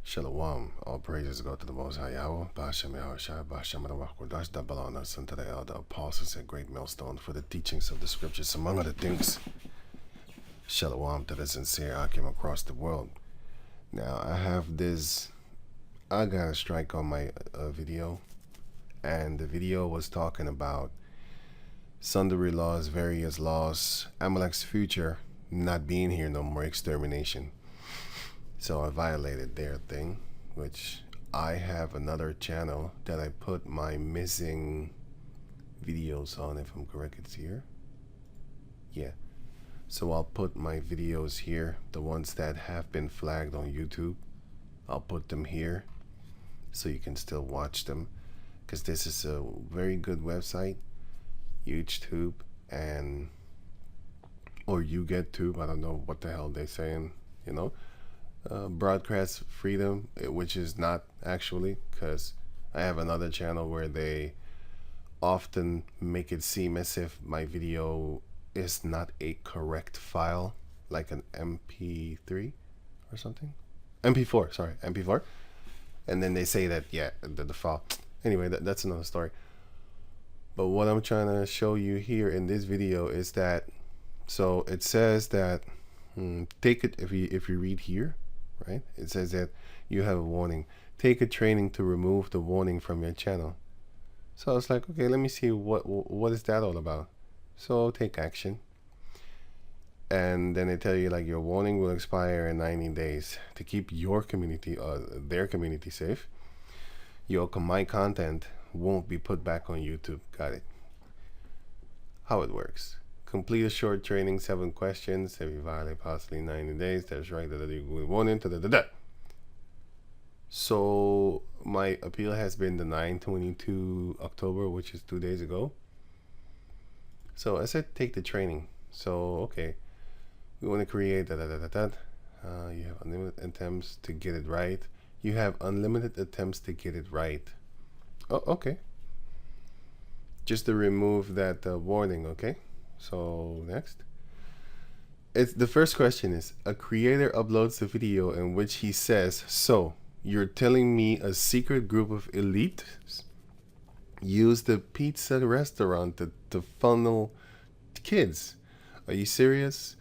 Shalom. All praises go to the Most High Yahweh. Ba'ashem Yahushua, Ba'ashem Adawakodash, that belong us unto the elder apostles and great millstone for the teachings of the scriptures, among other things. Shalom to the sincere Akim across the world. Now, I got a strike on my video, and the video was talking about sundry laws, various laws, Amalek's future not being here no more, extermination. So I violated their thing, which I have another channel that I put my missing videos on, if I'm correct, it's here. Yeah. So I'll put my videos here, the ones that have been flagged on YouTube. I'll put them here so you can still watch them, because this is a very good website, YouTube, and or you get tube, I don't know what the hell they're saying, you know. Broadcast freedom, which is not actually, because I have another channel where they often make it seem as if my video is not a correct file, like an MP3 or something, MP4, sorry, MP4, and then they say that, yeah, the file, anyway, that's another story. But what I'm trying to show you here in this video is that, so it says that take it, if you read here, right, it says that you have a warning, take a training to remove the warning from your channel. So I was like, okay, let me see what is that all about. So take action, and then they tell you like your warning will expire in 90 days to keep your community, their community safe. My content won't be put back on YouTube. Got it. How it works: complete a short training, 7 questions. If you violate possibly 90 days, that's right. Warning. So my appeal has been the 9/22 October, which is 2 days ago. So I said take the training. So okay, we want to create you have unlimited attempts to get it right. You have unlimited attempts to get it right. Oh, okay. Just to remove that warning, okay? So next, it's the first question is: a creator uploads a video in which he says, "So you're telling me a secret group of elites use the pizza restaurant to funnel kids? Are you serious?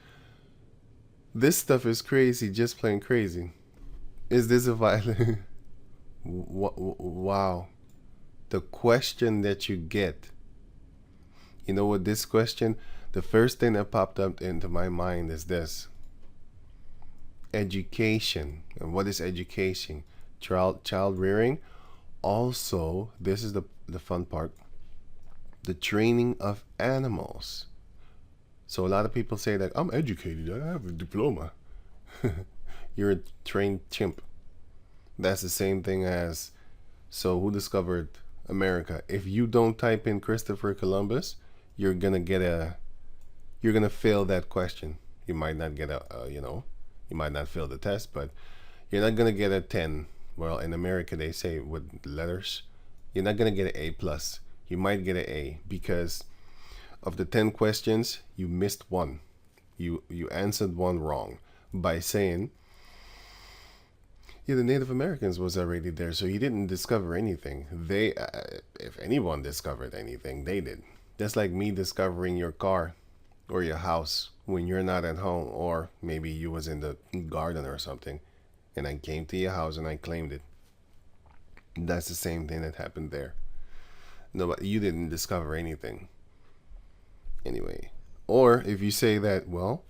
This stuff is crazy, just plain crazy. Is this a violent?" Wow, the question that you get. You know what, this question, the first thing that popped up into my mind is this: education. And what is education? Child rearing. Also, this is the fun part: the training of animals. So a lot of people say that I'm educated, I have a diploma. You're a trained chimp. That's the same thing as, so who discovered America? If you don't type in Christopher Columbus, you're gonna fail that question. You might not get you might not fail the test, but you're not gonna get a 10. Well, in America they say with letters, you're not gonna get an A plus. You might get an A because of the 10 questions, you missed one. You answered one wrong by saying, yeah, the Native Americans was already there, so you didn't discover anything. They, if anyone discovered anything, they did. That's like me discovering your car or your house when you're not at home, or maybe you was in the garden or something, and I came to your house and I claimed it. That's the same thing that happened there. No, but you didn't discover anything. Anyway, or if you say that, well,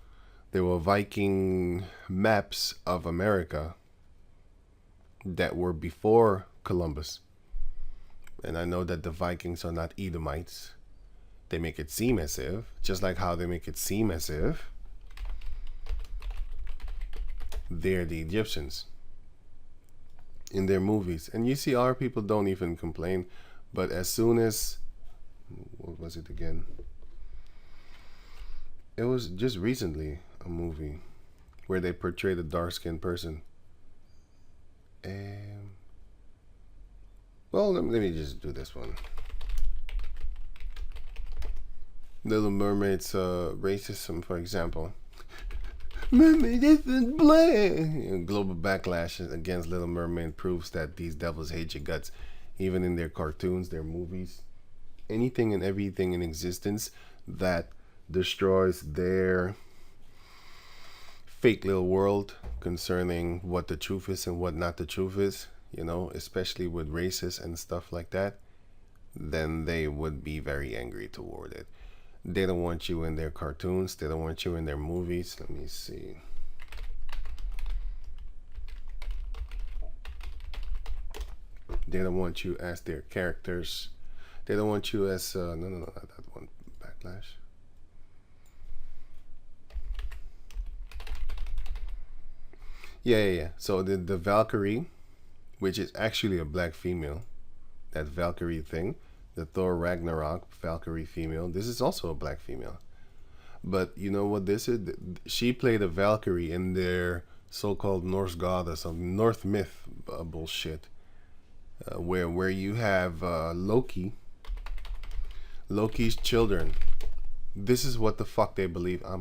there were Viking maps of America that were before Columbus, and I know that the Vikings are not Edomites. They make it seem as if, just like how they make it seem as if they're the Egyptians in their movies. And you see our people don't even complain, but as soon as, what was it again? It was just recently a movie where they portrayed a dark-skinned person. And well, let me just do this one. Little Mermaid's racism, for example. Mermaid isn't black. Global backlash against Little Mermaid proves that these devils hate your guts, even in their cartoons, their movies, anything and everything in existence that destroys their fake little world concerning what the truth is and what not the truth is, you know, especially with races and stuff like that, then they would be very angry toward it. They don't want you in their cartoons. They don't want you in their movies. Let me see. They don't want you as their characters. They don't want you as no, not that one. Backlash. Yeah. So the Valkyrie, which is actually a black female, that Valkyrie thing, the Thor Ragnarok Valkyrie female, this is also a black female. But you know what this is? She played a Valkyrie in their so-called Norse god or some North myth bullshit, where you have Loki's children. This is what the fuck they believe. I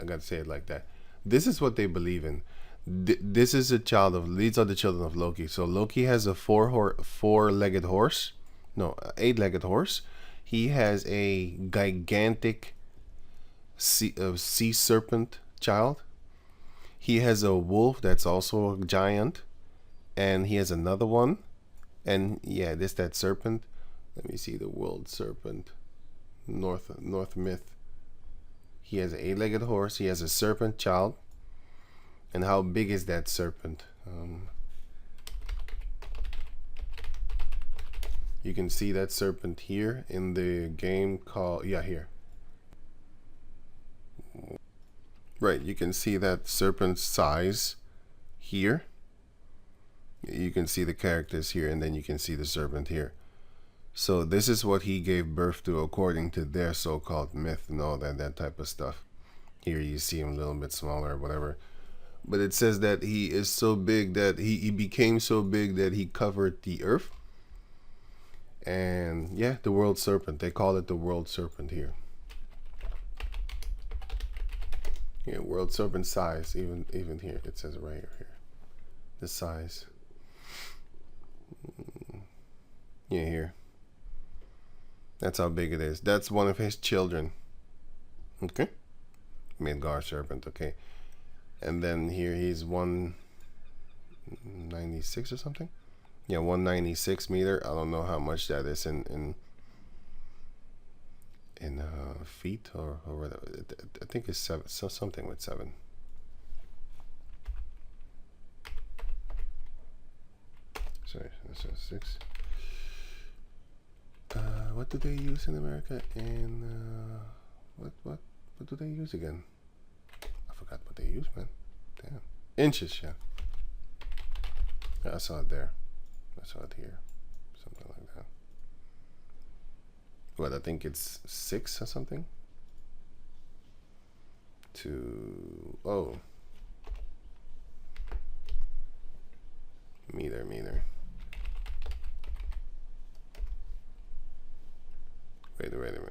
gotta say it like that. This is what they believe in. This is a child of. These are the children of Loki. So Loki has a four-legged horse. No, 8-legged horse. He has a gigantic sea serpent child. He has a wolf that's also a giant, and he has another one. And yeah, that serpent. Let me see the world serpent, North myth. He has an 8-legged horse. He has a serpent child. And how big is that serpent? You can see that serpent here in the game called, here. Right, you can see that serpent's size here. You can see the characters here, and then you can see the serpent here. So this is what he gave birth to according to their so-called myth and all that type of stuff. Here you see him a little bit smaller or whatever. But it says that he is so big that he became so big that he covered the earth. And yeah, the world serpent. They call it the world serpent here. Yeah, world serpent size. Even here, it says right here. The size. Yeah, here. That's how big it is. That's one of his children. Okay. Midgard serpent. Okay. And then here he's 196 or something. Yeah, 196 meter. I don't know how much that is in feet or whatever. I think it's 7. So something with 7. Sorry, this is 6. What do they use in America? And what do they use again? I forgot what they use, man. Damn. Inches, yeah. I saw it there. I saw it here. Something like that. What, I think it's 6 or something? Oh. Meter. Wait a minute.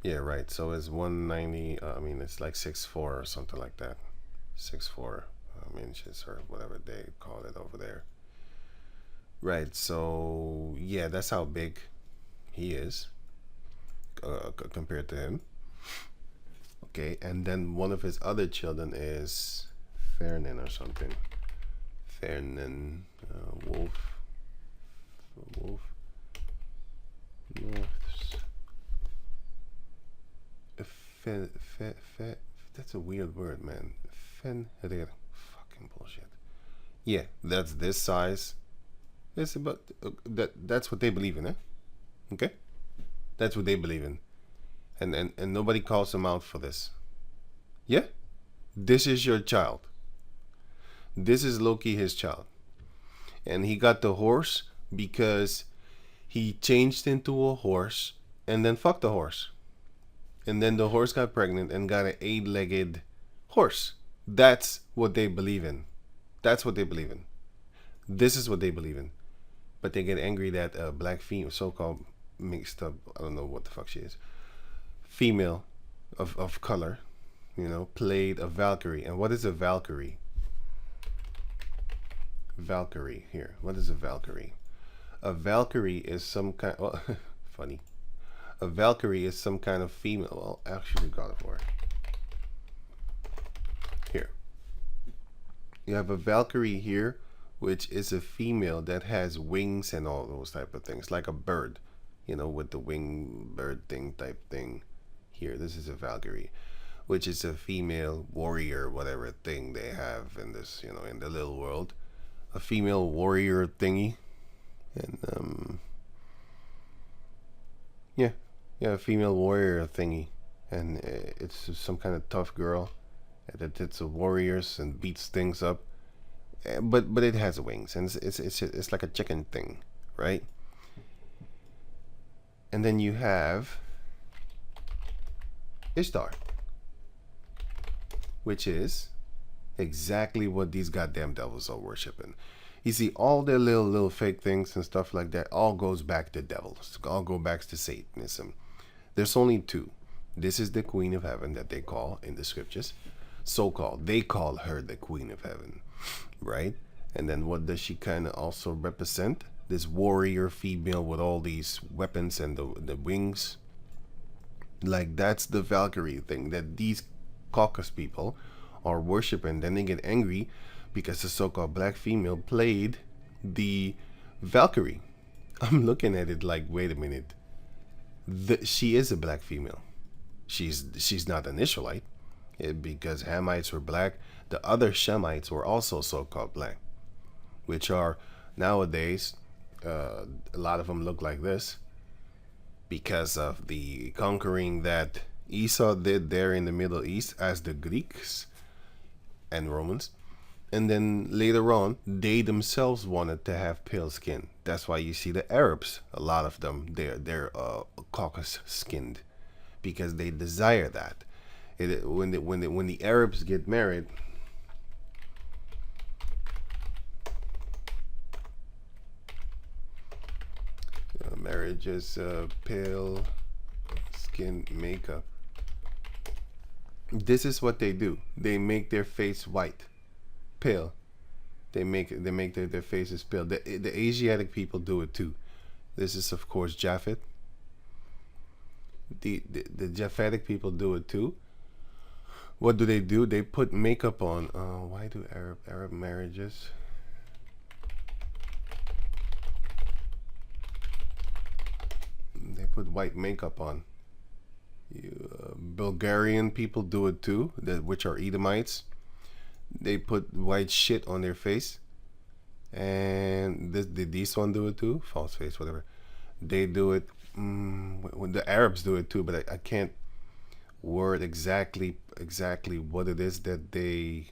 Yeah, right. So it's 190. It's like 6'4" or something like that. 6'4" inches or whatever they call it over there. Right. So yeah, that's how big he is compared to him. Okay, and then one of his other children is Fernin or something. Fernin, wolf. That's a weird word, man. Fenrir. Fucking bullshit. Yeah, that's this size. It's about that's what they believe in, eh? Okay? That's what they believe in. And nobody calls them out for this. Yeah? This is your child. This is Loki, his child. And he got the horse because he changed into a horse and then fucked the horse. And then the horse got pregnant and got an 8-legged horse. That's what they believe in. That's what they believe in. This is what they believe in. But they get angry that a black female, so-called mixed up, I don't know what the fuck she is, female, of color, played a valkyrie. And what is a valkyrie? Valkyrie here. What is a valkyrie? A valkyrie is some kind. Well, funny. A valkyrie is some kind of female. Well, actually, God of War. Here. You have a valkyrie here, which is a female that has wings and all those type of things, like a bird, with the wing bird thing type thing. Here, this is a valkyrie, which is a female warrior, whatever thing they have in this, in the little world. A female warrior thingy. And, yeah, a female warrior thingy. And it's some kind of tough girl. And it's a warriors and beats things up. But it has wings, and it's like a chicken thing, right? And then you have Ishtar, which is exactly what these goddamn devils are worshiping. You see, all their little fake things and stuff like that all goes back to devils. All go back to Satanism. There's only two. This is the Queen of Heaven that they call in the scriptures. So-called. They call her the Queen of Heaven. Right? And then what does she kind of also represent? This warrior female with all these weapons and the wings. Like, that's the Valkyrie thing that these Caucasus people are worshiping. Then they get angry because the so-called black female played the Valkyrie. I'm looking at it like, wait a minute. She is a black female. She's not an Israelite. Because Hamites were black. The other Shemites were also so-called black, which are nowadays, a lot of them look like this because of the conquering that Esau did there in the Middle East as the Greeks and Romans. And then later on, they themselves wanted to have pale skin. That's why you see the Arabs, a lot of them, they're Caucasus skinned because they desire that. When the Arabs get married, marriage is pale skin makeup. This is what they do. They make their face white, pale. They make their faces pale. The Asiatic people do it too. This is of course Japhet. The Japhetic people do it too. What do? They put makeup on. Why do Arab marriages? They put white makeup on. Bulgarian people do it too, which are Edomites. They put white shit on their face. And did these one do it too? False face, whatever. They do it. When the Arabs do it too, but I can't word exactly what it is that they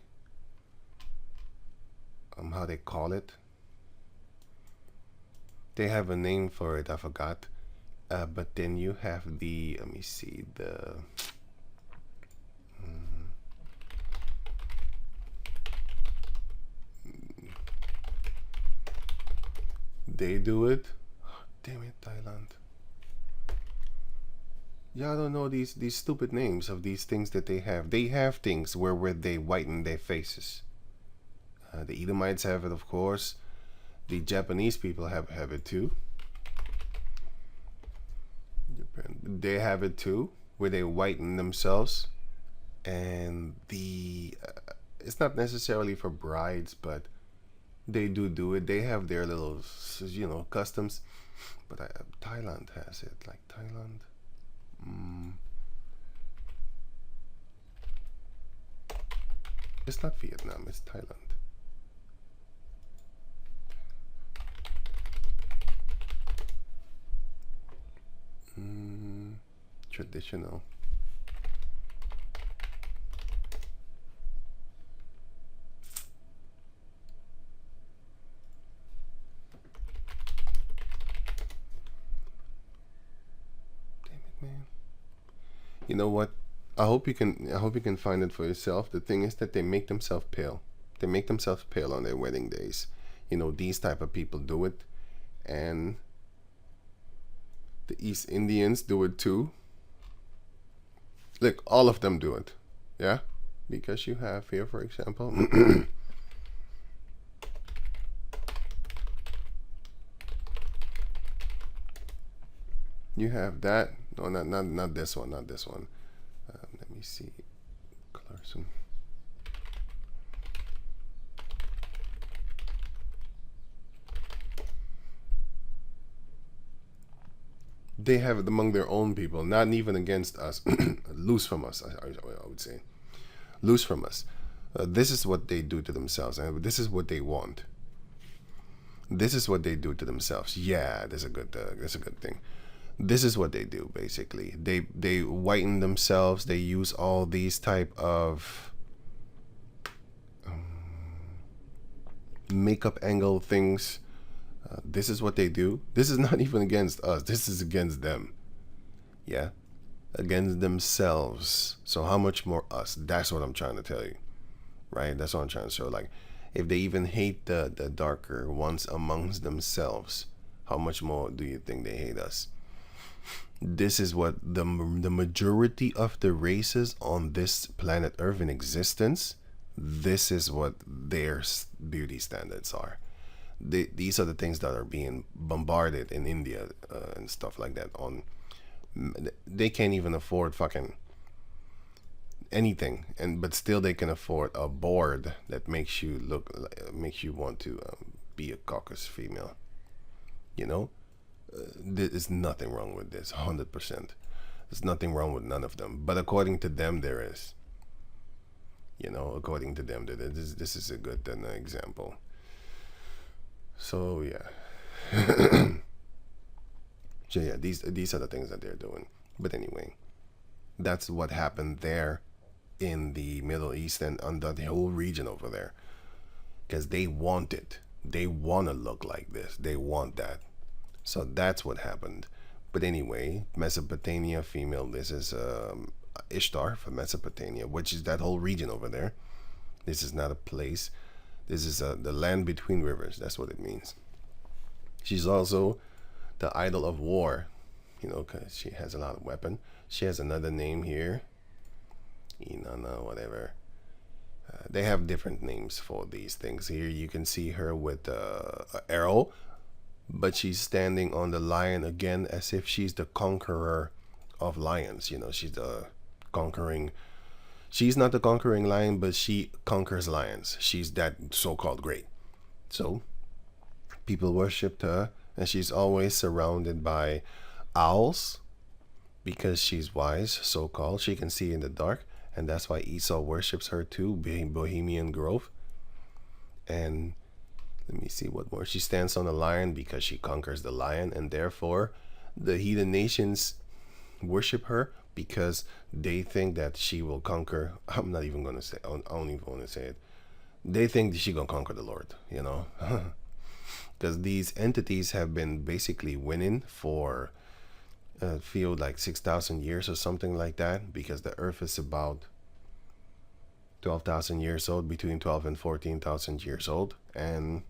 how they call it. They have a name for it, I forgot. But then you have the, let me see, the they do it. Oh, damn it, Thailand. Y'all don't know these stupid names of these things that they have. They have things where they whiten their faces. The Edomites have it, of course. The Japanese people have it too. They have it too, where they whiten themselves. And it's not necessarily for brides, but they do it. They have their little, customs. But Thailand has it, like Thailand. It's not Vietnam, it's Thailand. Traditional. Damn it, man. You know what? I hope you can find it for yourself. The thing is that they make themselves pale. They make themselves pale on their wedding days. These type of people do it, and the East Indians do it too. Look, all of them do it. Yeah? Because you have here, for example, you have that. No, not this one, not this one. Let me see. Clarkson. They have it among their own people, not even against us. Loose from us, I would say. Loose from us. This is what they do to themselves, and this is what they want. This is what they do to themselves. Yeah, that's a good thing. This is what they do basically. They whiten themselves. They use all these type of makeup angle things. This is what they do. This is not even against us. This is against them. Yeah, against themselves. So how much more us? That's what I'm trying to tell you, right? That's what I'm trying to show. Like, if they even hate the darker ones amongst themselves, how much more do you think they hate us? This is what the majority of the races on this planet Earth in existence, this is what their beauty standards are. These are the things that are being bombarded in India and stuff like that. They can't even afford fucking anything, but still they can afford a board that makes you want to be a caucus female. You know, there's nothing wrong with this. 100%. There's nothing wrong with none of them. But according to them, there is. You know, according to them, this is a good example. So yeah. So yeah, these are the things that they're doing. But anyway, that's what happened there in the Middle East and under the whole region over there, because they want it. They want to look like this. They want that. So that's what happened. But anyway, Mesopotamia female. This is Ishtar for Mesopotamia, which is that whole region over there. This is not a place. This is the land between rivers. That's what it means. She's also the idol of war, you know, because she has a lot of weapon. She has another name here. Inanna, whatever. They have different names for these things. Here you can see her with an arrow, but she's standing on the lion again as if she's the conqueror of lions. You know, she's the conquering. She's not the conquering lion, but she conquers lions. She's that so-called great. So people worshipped her, and she's always surrounded by owls because she's wise, so-called. She can see in the dark, and that's why Esau worships her too, being Bohemian Grove. And let me see what more. She stands on the lion because she conquers the lion, and therefore the heathen nations worship her because they think that she will conquer. I'm not even going to say, I don't even want to say it. They think that she's going to conquer the Lord, you know. Because these entities have been basically winning for feel like 6,000 years or something like that, because the earth is about 12,000 years old, between 12 and 14,000 years old. And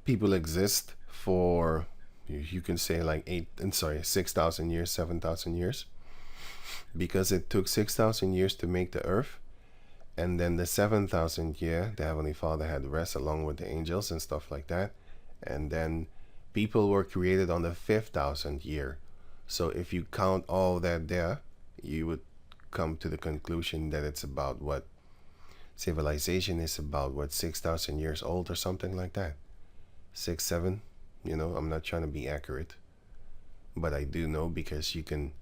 people exist for, you can say like 6,000 years, 7,000 years, because it took 6,000 years to make the earth. And then the 7,000th year, the Heavenly Father had rest along with the angels and stuff like that. And then people were created on the 5,000th year. So if you count all that there, you would come to the conclusion that it's about what civilization is about, what 6,000 years old or something like that. 6, 7, you know, I'm not trying to be accurate, but I do know because you can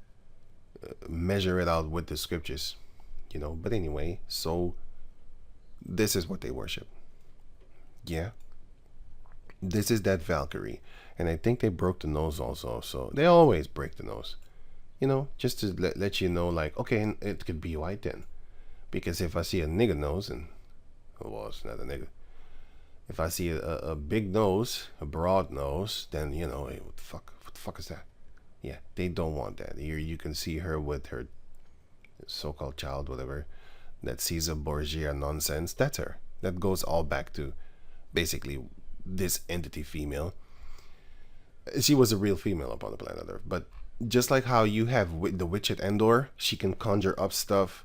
measure it out with the scriptures. You know, but anyway, so this is what they worship. Yeah. This is that Valkyrie. And I think they broke the nose also. So they always break the nose. You know, just to let you know, like, okay, it could be white then. Because if I see a nigger nose, and, well, it's not a nigger. If I see a big nose, a broad nose, then, you know, hey, what the fuck is that? Yeah, they don't want that. Here you can see her with her so-called child, whatever, that Caesar Borgia nonsense. That's her. That goes all back to basically this entity female. She was a real female upon the planet Earth. But just like how you have the witch at Endor, she can conjure up stuff.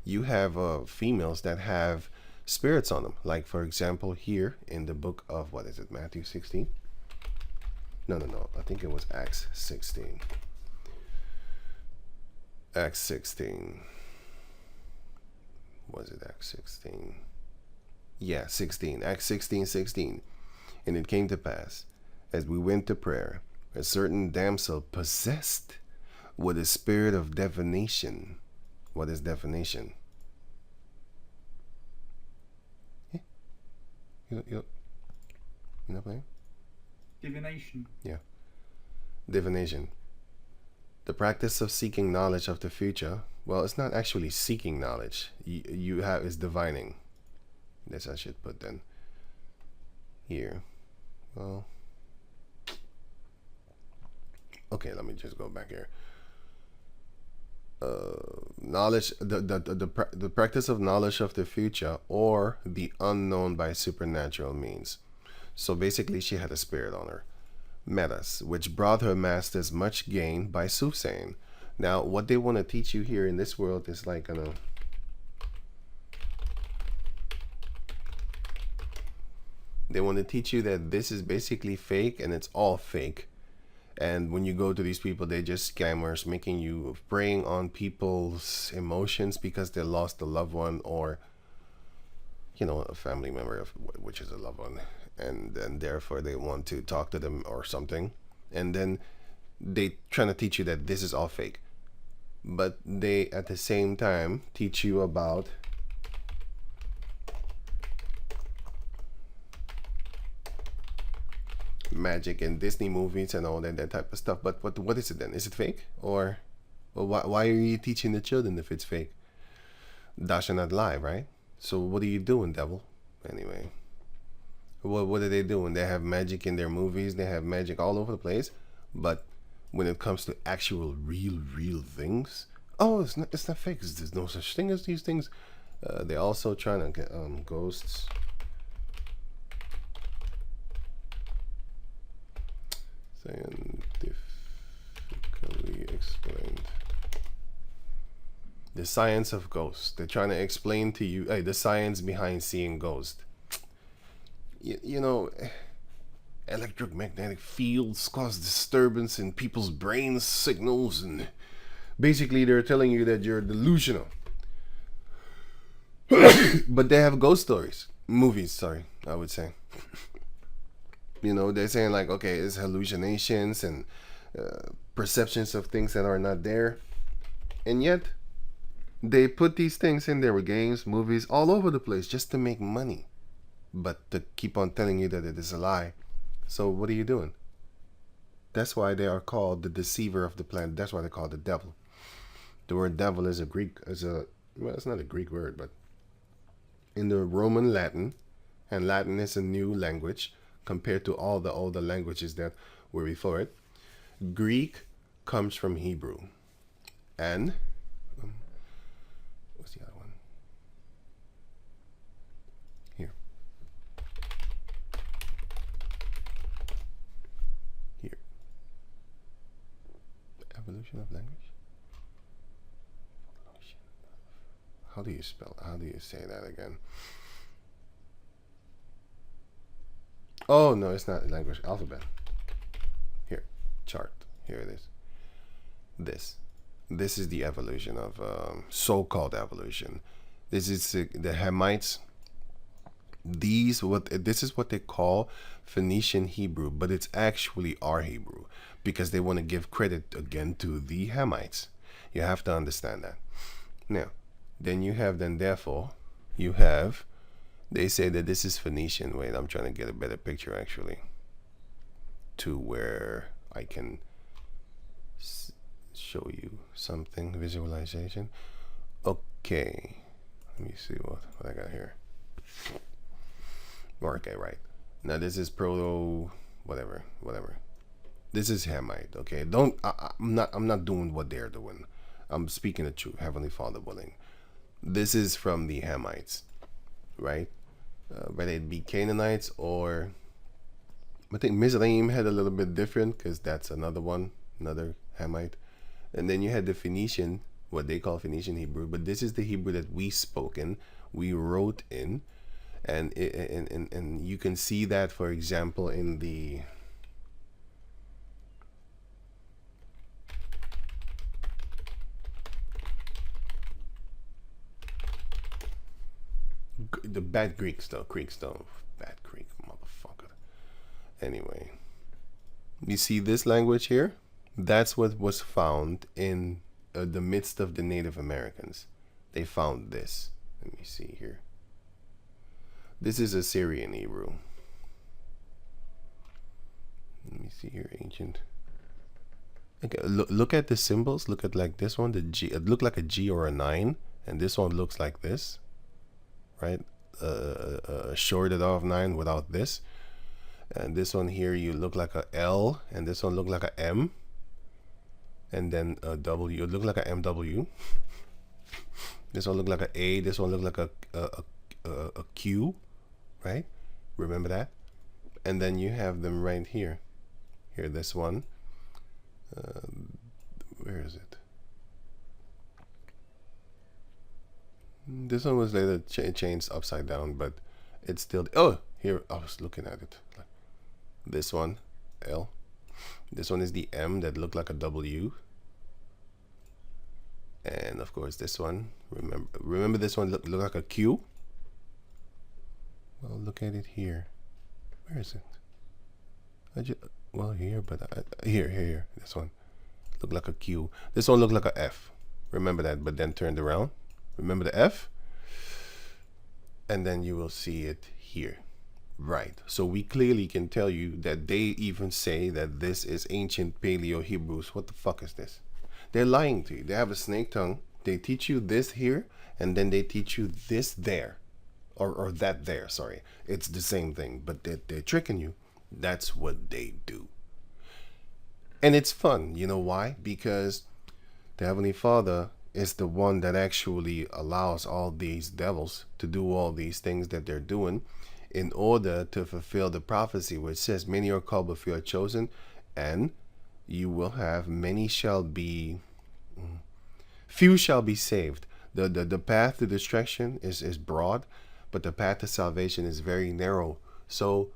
You have females that have spirits on them. Like, for example, here in the book of, what is it, Matthew 16? No. I think it was Acts 16. Acts 16. Was it Acts 16? Yeah, 16. Acts 16:16. And it came to pass, as we went to prayer, a certain damsel possessed with a spirit of divination. What is divination? You know playing? Divination. Yeah. Divination. The practice of seeking knowledge of the future. Well, it's not actually seeking knowledge. You have is divining. This I should put then. Here. Well. Okay, let me just go back here. Knowledge, the practice of knowledge of the future or the unknown by supernatural means. So basically, she had a spirit on her, Metas, which brought her masters much gain by soothsaying. Now, what they want to teach you here in this world is like they want to teach you that this is basically fake and it's all fake. And when you go to these people, they're just scammers, making you preying on people's emotions because they lost a loved one or, you know, a family member of which is a loved one, and therefore they want to talk to them or something, and then they trying to teach you that this is all fake, but they at the same time teach you about magic and Disney movies and all that type of stuff. But what is it then? Is it fake? Or why are you teaching the children if it's fake? Thou shalt not lie, right? So what are you doing, devil? Anyway, what are they doing? They have magic in their movies. They have magic all over the place. But when it comes to actual real things, oh, it's not fake. There's no such thing as these things. They're also trying to get ghosts. Scientifically explained. The science of ghosts. They're trying to explain to you the science behind seeing ghosts. You know, electromagnetic fields cause disturbance in people's brain signals, and basically they're telling you that you're delusional. But they have ghost stories. Movies, sorry, I would say. You know, they're saying like, okay, it's hallucinations and perceptions of things that are not there. And yet, they put these things in there with games, movies, all over the place just to make money. But to keep on telling you that it is a lie. So what are you doing? That's why they are called the deceiver of the planet. That's why they're called the devil. The word devil is well, it's not a Greek word, but in the Roman Latin, and Latin is a new language, compared to all the older languages that were before it. Greek comes from Hebrew. And what's the other one? Here. Evolution of language? How do you say that again? Oh, no, it's not language. Alphabet. Here. Chart. Here it is. This is the evolution of so-called evolution. This is the Hamites. This is what they call Phoenician Hebrew, but it's actually our Hebrew because they want to give credit again to the Hamites. You have to understand that. Now, they say that this is Phoenician. Wait, I'm trying to get a better picture actually, to where I can show you something. Visualization. Okay, let me see what I got here. Okay, right. Now this is proto whatever. This is Hamite. Okay, I'm not doing what they're doing. I'm speaking the truth. Heavenly Father willing. This is from the Hamites, right? Whether it be Canaanites or I think Mizraim had a little bit different because that's another one, another Hamite. And then you had the Phoenician, what they call Phoenician Hebrew, but this is the Hebrew that we spoke in, we wrote in, and you can see that, for example, in the bad Greeks though, bad Greek motherfucker. Anyway, you see this language here? That's what was found in the midst of the Native Americans. They found this. Let me see here. This is Assyrian Hebrew. Let me see here, ancient. Okay, look at the symbols. Look at like this one, the G. It looked like a G or a 9, and this one looks like this, right? Shorted off 9 without this. And this one here, you look like a L, and this one look like a M. And then a W, it look like a MW. This one look like a A. This one look like a Q, right? Remember that? And then you have them right here. Here, this one. Where is it? This one was later changed upside down, but it's still. Oh, here I was looking at it. This one, L. This one is the M that looked like a W. And of course this one, remember this one look like a Q? Well, look at it here. Where is it? Well, here, but here. This one look like a Q. This one looked like a F. Remember that, but then turned around. Remember the F? And then you will see it here. Right. So we clearly can tell you that they even say that this is ancient Paleo Hebrews. What the fuck is this? They're lying to you. They have a snake tongue. They teach you this here, and then they teach you this there. Or that there, sorry. It's the same thing, but they're tricking you. That's what they do. And it's fun. You know why? Because the Heavenly Father is the one that actually allows all these devils to do all these things that they're doing in order to fulfill the prophecy which says, many are called but few are chosen, and you will have many shall be, few shall be saved. The path to destruction is broad, but the path to salvation is very narrow. So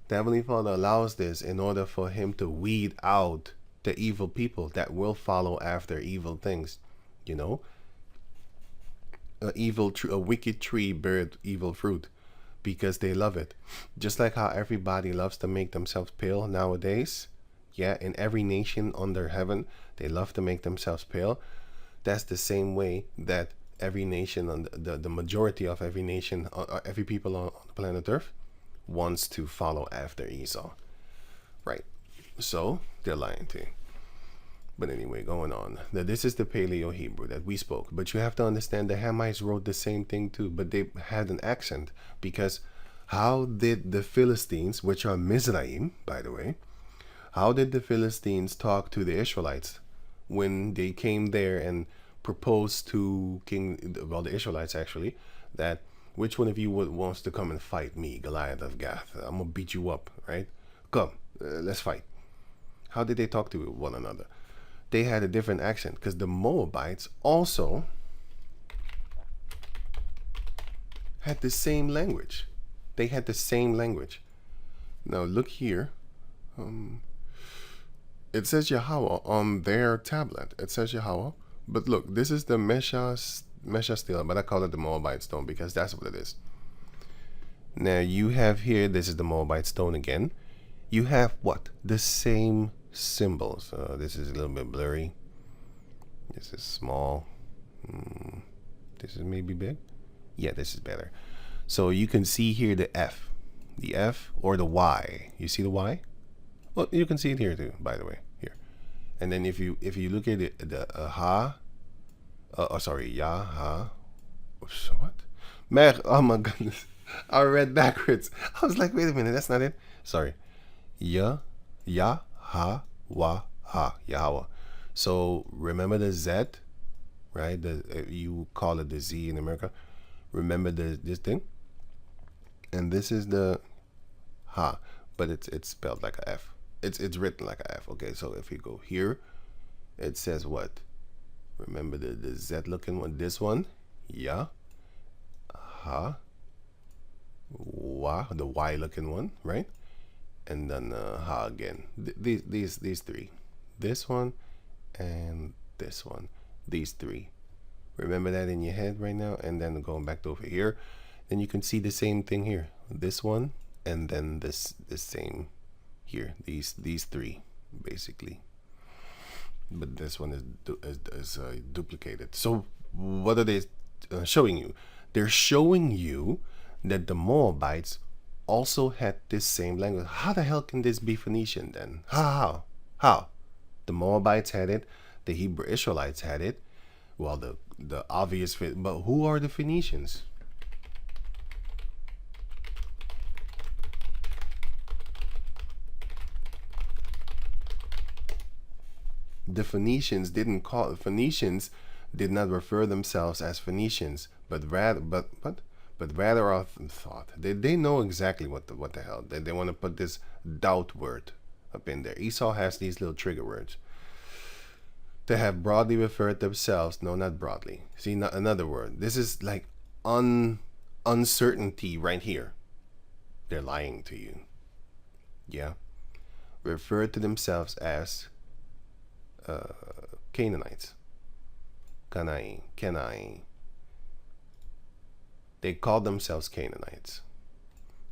the Heavenly Father allows this in order for him to weed out the evil people that will follow after evil things. You know, a wicked tree beareth evil fruit because they love it. Just like how everybody loves to make themselves pale nowadays. Yeah, in every nation under heaven, they love to make themselves pale. That's the same way that every nation, on the majority of every nation, every people on planet Earth wants to follow after Esau. Right. So they're lying to you. But anyway, going on. Now, this is the Paleo Hebrew that we spoke. But you have to understand the Hamites wrote the same thing too, but they had an accent. Because how did the Philistines, which are Mizraim, by the way, how did the Philistines talk to the Israelites when they came there and proposed to the Israelites actually, that which one of you wants to come and fight me, Goliath of Gath? I'm going to beat you up, right? Come, let's fight. How did they talk to one another? They had a different accent because the Moabites also had the same language. They had the same language. Now look here. It says Yahweh on their tablet. It says Yahweh. But look, this is the Mesha stele, but I call it the Moabite stone because that's what it is. Now you have here, this is the Moabite stone again. You have what? The same symbols. This is a little bit blurry. This is small. This is maybe big. Yeah, this is better. So you can see here the F or the Y. You see the Y? Well, you can see it here too, by the way, here. And then if you look at it, the ha, ya, ha, what? Mer, oh my goodness, I read backwards. I was like, wait a minute, that's not it. Sorry, ya, ha, wa, ha, Yahweh. So remember the Z, right? You call it the Z in America. Remember this thing, and this is the ha. but it's spelled like a F. It's written like a F. Okay, so if you go here, it says what? Remember the Z looking one? This one? Yeah. Ha. Wa, the Y looking one, right? And then ha again. These three. This one and this one. These three. Remember that in your head right now, and then going back to over here, then you can see the same thing here. This one, and then this same here. These three basically. But this one is duplicated. So what are they showing you? They're showing you that the Moabites also had this same language. How the hell can this be Phoenician then? How? The Moabites had it. The Hebrew Israelites had it. Well, the obvious fit. But who are the Phoenicians? The Phoenicians did not refer themselves as Phoenicians, but rather often thought they know exactly what the hell they want to put this doubt word up in there. Esau has these little trigger words to have broadly referred themselves. No, not broadly. See, not another word. This is like uncertainty right here. They're lying to you. Yeah, refer to themselves as Canaanites. Kenai. They called themselves Canaanites.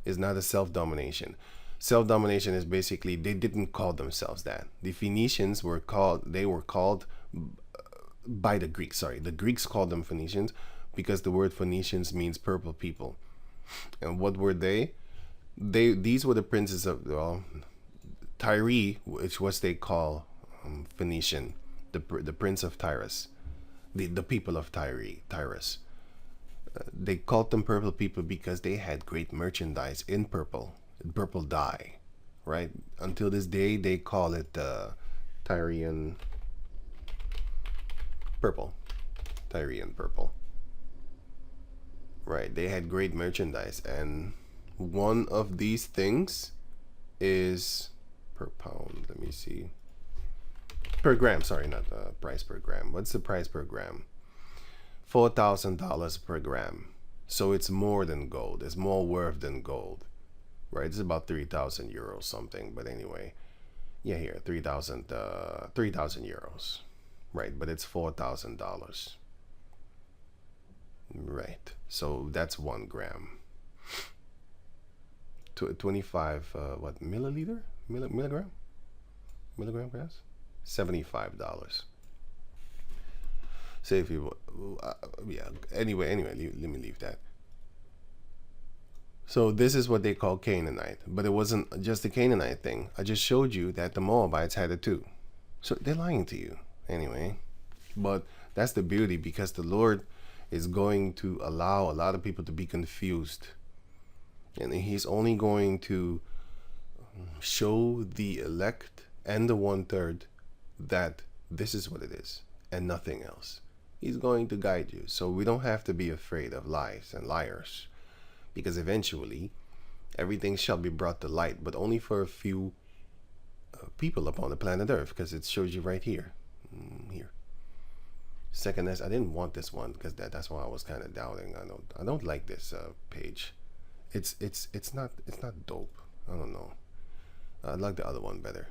It's not a self-domination. Self-domination is basically they didn't call themselves that. The Phoenicians were called by the Greeks. Sorry, the Greeks called them Phoenicians because the word Phoenicians means purple people. And what were they? These were the princes of Tyre, which was they call Phoenician, the prince of Tyrus, the people of Tyrus. They called them purple people because they had great merchandise in purple dye, right? Until this day, they call it Tyrian purple. Right? They had great merchandise, and one of these things is per pound. Let me see. Per gram, sorry, not price per gram. What's the price per gram? $4,000 per gram. So it's more than gold. It's more worth than gold, right? It's about 3,000 euros something. But anyway, yeah, here 3,000 euros, right? But it's $4,000, right? So that's 1 gram. 25 what milliliter? Milligram gas? $75. So if you yeah, anyway, let me leave that. So this is what they call Canaanite, but it wasn't just the Canaanite thing. I just showed you that the Moabites had it too. So they're lying to you anyway. But that's the beauty, because the Lord is going to allow a lot of people to be confused, and he's only going to show the elect and the 1/3 that this is what it is and nothing else. He's going to guide you, so we don't have to be afraid of lies and liars, because eventually everything shall be brought to light, but only for a few people upon the planet Earth, because it shows you right here. Here, second S. I didn't want this one because that's why I was kind of doubting. I don't like this page. It's not dope. I don't know. I like the other one better.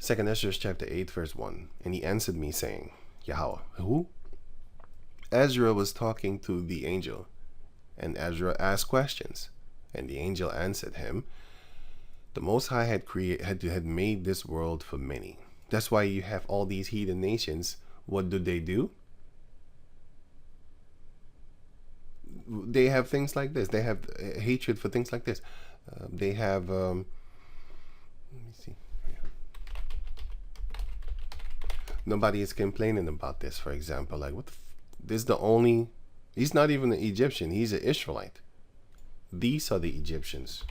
2 Ezra chapter 8 verse 1. And he answered me saying, Yahweh, who? Ezra was talking to the angel, and Ezra asked questions, and the angel answered him, the Most High had made this world for many. That's why you have all these heathen nations. What do? They have things like this. They have hatred for things like this. They have let me see. Nobody is complaining about this. For example, like this is the only. He's not even an Egyptian. He's an Israelite. These are the Egyptians.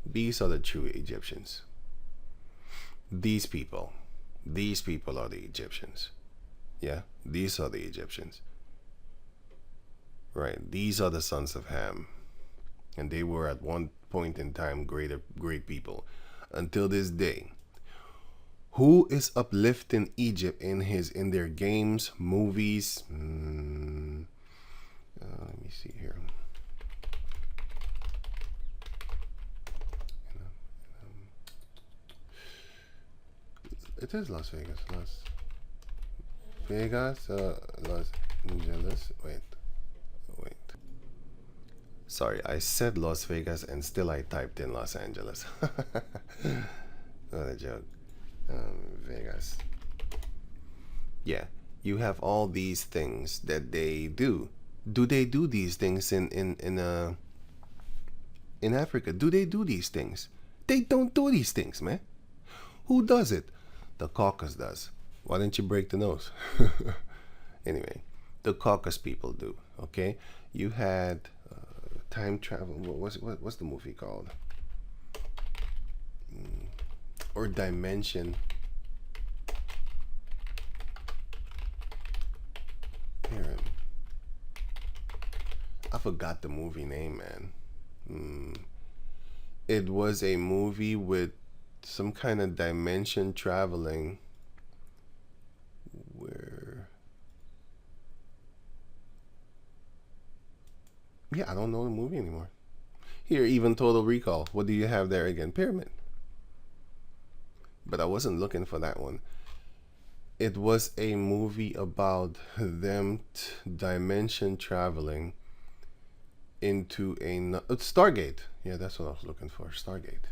These are the true Egyptians. These people are the Egyptians. Yeah, these are the Egyptians. Right, these are the sons of Ham. And they were at one point in time great people. Until this day. Who is uplifting Egypt in their games, movies? Let me see here. It is Las Vegas. Las Angeles. Wait. Sorry, I said Las Vegas and still I typed in Los Angeles. What a joke. Vegas. Yeah, you have all these things that they do. Do they do these things in Africa? Do they do these things? They don't do these things, man. Who does it? The caucus does. Why didn't you break the nose? Anyway, the caucus people do. Okay, you had time travel. What's the movie called? Or dimension. Here. I forgot the movie name, man. It was a movie with some kind of dimension traveling where... Yeah, I don't know the movie anymore. Here, even Total Recall. What do you have there again? Pyramid. But I wasn't looking for that one. It was a movie about them dimension traveling into a Stargate. Yeah, that's what I was looking for. Stargate.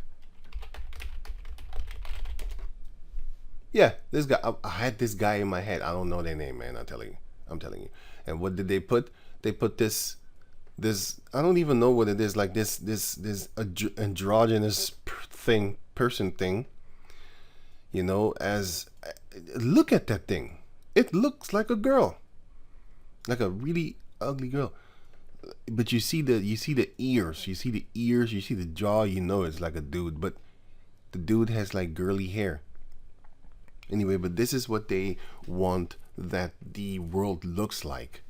Yeah, this guy. I had this guy in my head. I don't know their name, man. I'm telling you. And what did they put? They put this. I don't even know what it is. Like this androgynous person thing. You know, as look at that thing. It looks like a girl, like a really ugly girl. But you see the ears, you see the jaw. You know it's like a dude, but the dude has like girly hair. Anyway, but this is what they want that the world looks like.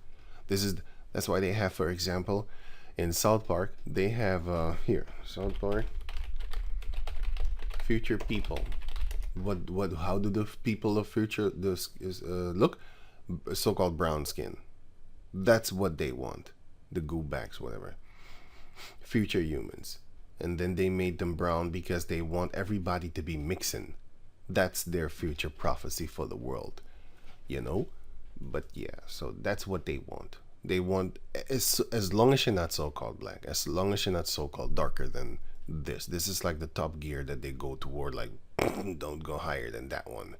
That's why they have, for example, in South Park, they have here South Park future people. How do the people of future look? So-called brown skin. That's what they want. The goobacks, whatever. Future humans. And then they made them brown because they want everybody to be mixing. That's their future prophecy for the world. You know? But yeah, so that's what they want. They want, as long as you're not so-called black, as long as you're not so-called darker than this is like the top gear that they go toward, like don't go higher than that one.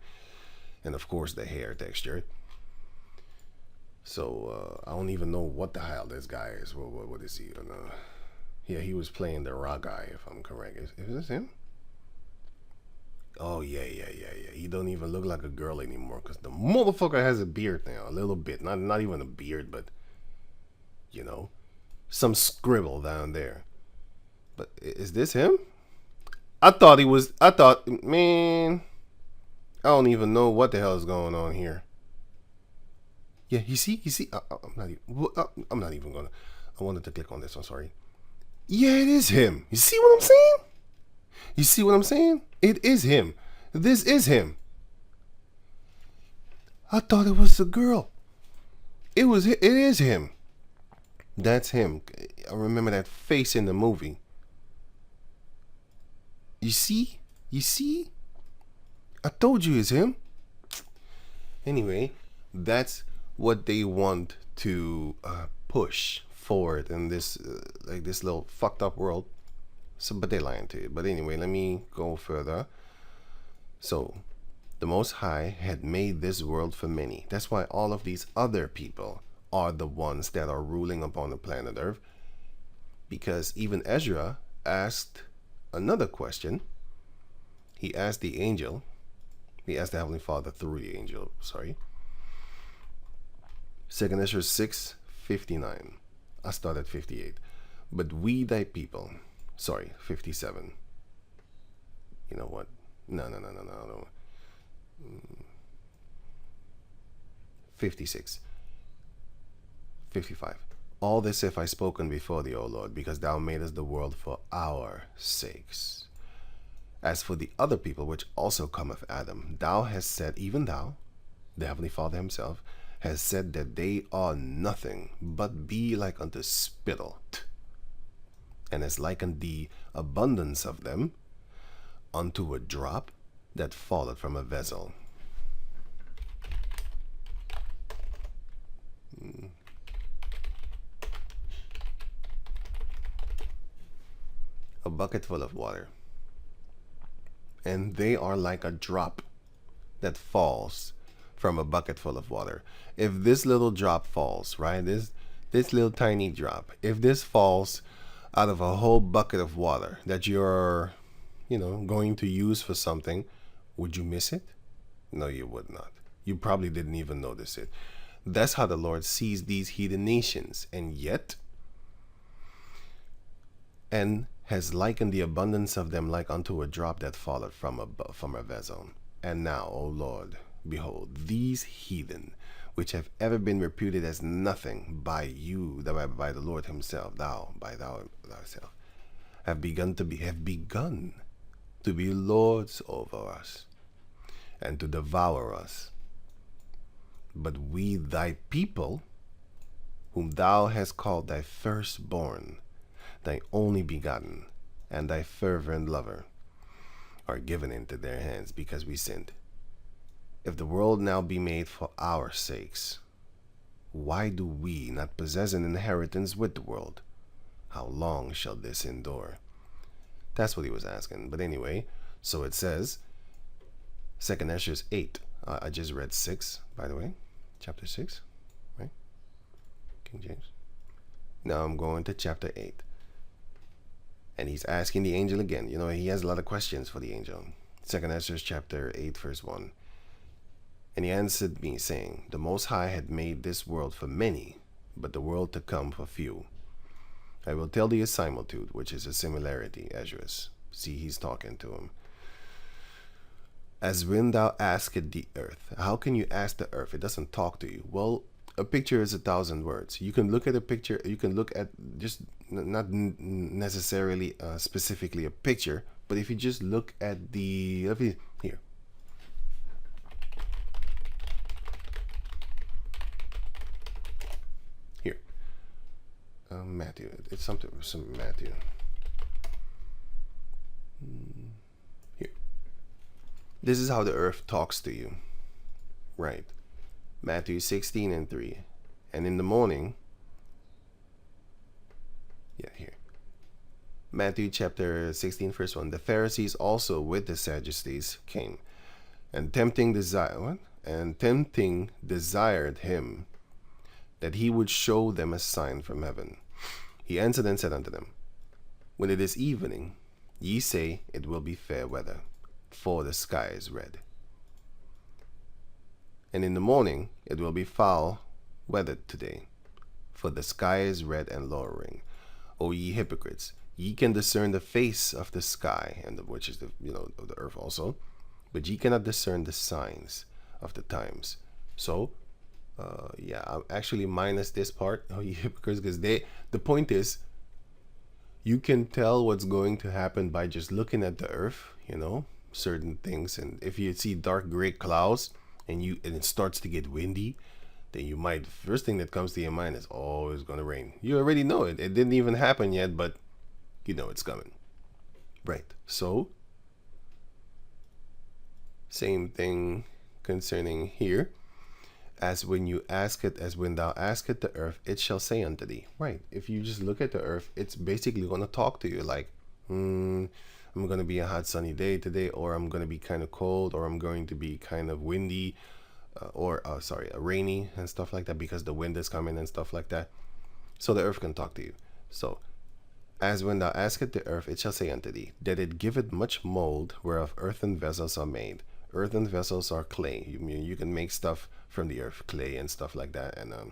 And of course the hair texture. So I don't even know what the hell this guy is. What is he? Yeah, he was playing the raw guy, if I'm correct. Is this him? Oh yeah. He don't even look like a girl anymore because the motherfucker has a beard now, a little bit. Not even a beard, but you know, some scribble down there. But is this him? I thought, man, I don't even know what the hell is going on here. Yeah, you see, I'm not even gonna, I wanted to click on this, I'm sorry. Yeah, it is him. You see what I'm saying? It is him. This is him. I thought it was the girl. It is him. That's him. I remember that face in the movie. You see? I told you it's him. Anyway, that's what they want to push forward in this like this little fucked up world. So, but they're lying to it. But anyway, let me go further. So, the Most High had made this world for many. That's why all of these other people are the ones that are ruling upon the planet Earth. Because even Ezra asked another question. He asked the angel. He asked the Heavenly Father through the angel. Sorry. 2 Ezra 6:59. I started 58. But we thy people. Sorry, 57. You know what? No. 56. 55. All this have I spoken before thee, O Lord, because thou madest the world for our sakes. As for the other people which also come of Adam, thou hast said, even thou, the Heavenly Father himself, has said that they are nothing, but be like unto spittle, and has likened the abundance of them unto a drop that falleth from a vessel. A bucket full of water, and they are like a drop that falls from a bucket full of water. If this little drop falls, right, this little tiny drop, if this falls out of a whole bucket of water that you're, going to use for something, would you miss it? No, you would not. You probably didn't even notice it. That's how the Lord sees these heathen nations, and has likened the abundance of them like unto a drop that falleth from a vessel. And now, O Lord, behold, these heathen, which have ever been reputed as nothing by you, by the Lord himself, thyself, have begun to be lords over us, and to devour us. But we, thy people, whom thou hast called thy firstborn, thy only begotten, and thy fervent lover, are given into their hands because we sinned. If the world now be made for our sakes, why do we not possess an inheritance with the world? How long shall this endure? That's what he was asking. But anyway, so it says, 2nd Ezra 8. I just read 6, by the way. Chapter 6, right? King James. Now I'm going to chapter 8. And he's asking the angel again. He has a lot of questions for the angel. 2nd Ezra chapter 8, verse 1. And he answered me, saying, the Most High had made this world for many, but the world to come for few. I will tell thee a similitude, which is a similarity, Ezra's. See, he's talking to him. As when thou askest the earth. How can you ask the earth? It doesn't talk to you. Well, a picture is 1,000 words. You can look at a picture. You can look at just not necessarily specifically a picture, but if you just look at here. Here. Matthew. It's some Matthew. Here. This is how the earth talks to you. Right. Matthew 16 and 3. And in the morning, here. Matthew chapter 16, verse 1. The Pharisees also with the Sadducees came, and tempting desired him that he would show them a sign from heaven. He answered and said unto them, when it is evening, ye say it will be fair weather, for the sky is red. And in the morning it will be foul weather today, for the sky is red and lowering. O ye hypocrites, ye can discern the face of the sky, and which is of the earth also, but ye cannot discern the signs of the times. So, I'm actually minus this part, oh ye hypocrites, because the point is, you can tell what's going to happen by just looking at the earth, certain things. And if you see dark gray clouds and it starts to get windy, then you might, first thing that comes to your mind is, oh, it's going to rain. You already know it. It didn't even happen yet, but it's coming. Right. So, same thing concerning here. As when thou askest the earth, it shall say unto thee. Right. If you just look at the earth, it's basically going to talk to you like, I'm going to be a hot sunny day today, or I'm going to be kind of cold, or I'm going to be kind of windy, rainy and stuff like that, because the wind is coming and stuff like that. So the earth can talk to you. So, as when thou askest the earth, it shall say unto thee, that it giveth much mold, whereof earthen vessels are made. Earthen vessels are clay. You can make stuff from the earth, clay and stuff like that, and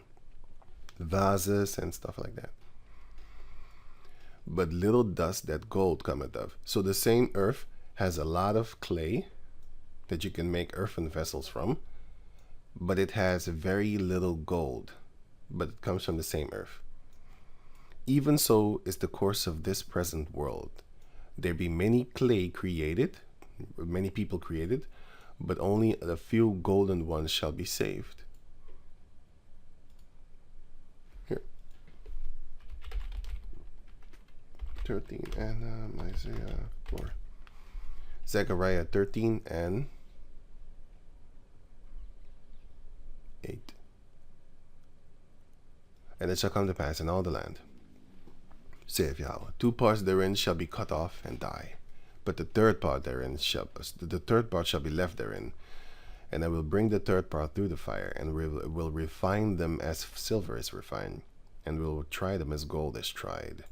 vases and stuff like that. But little dust that gold cometh of. So the same earth has a lot of clay that you can make earthen vessels from, but it has very little gold, but it comes from the same earth. Even so is the course of this present world. There be many clay created, many people created, but only a few golden ones shall be saved. Here. 13 and Isaiah 4. Zechariah 13 and 8. And it shall come to pass in all the land, saith Yahweh, 2 parts therein shall be cut off and die, but the third part shall be left therein. And I will bring the third part through the fire, and will refine them as silver is refined, and will try them as gold is tried.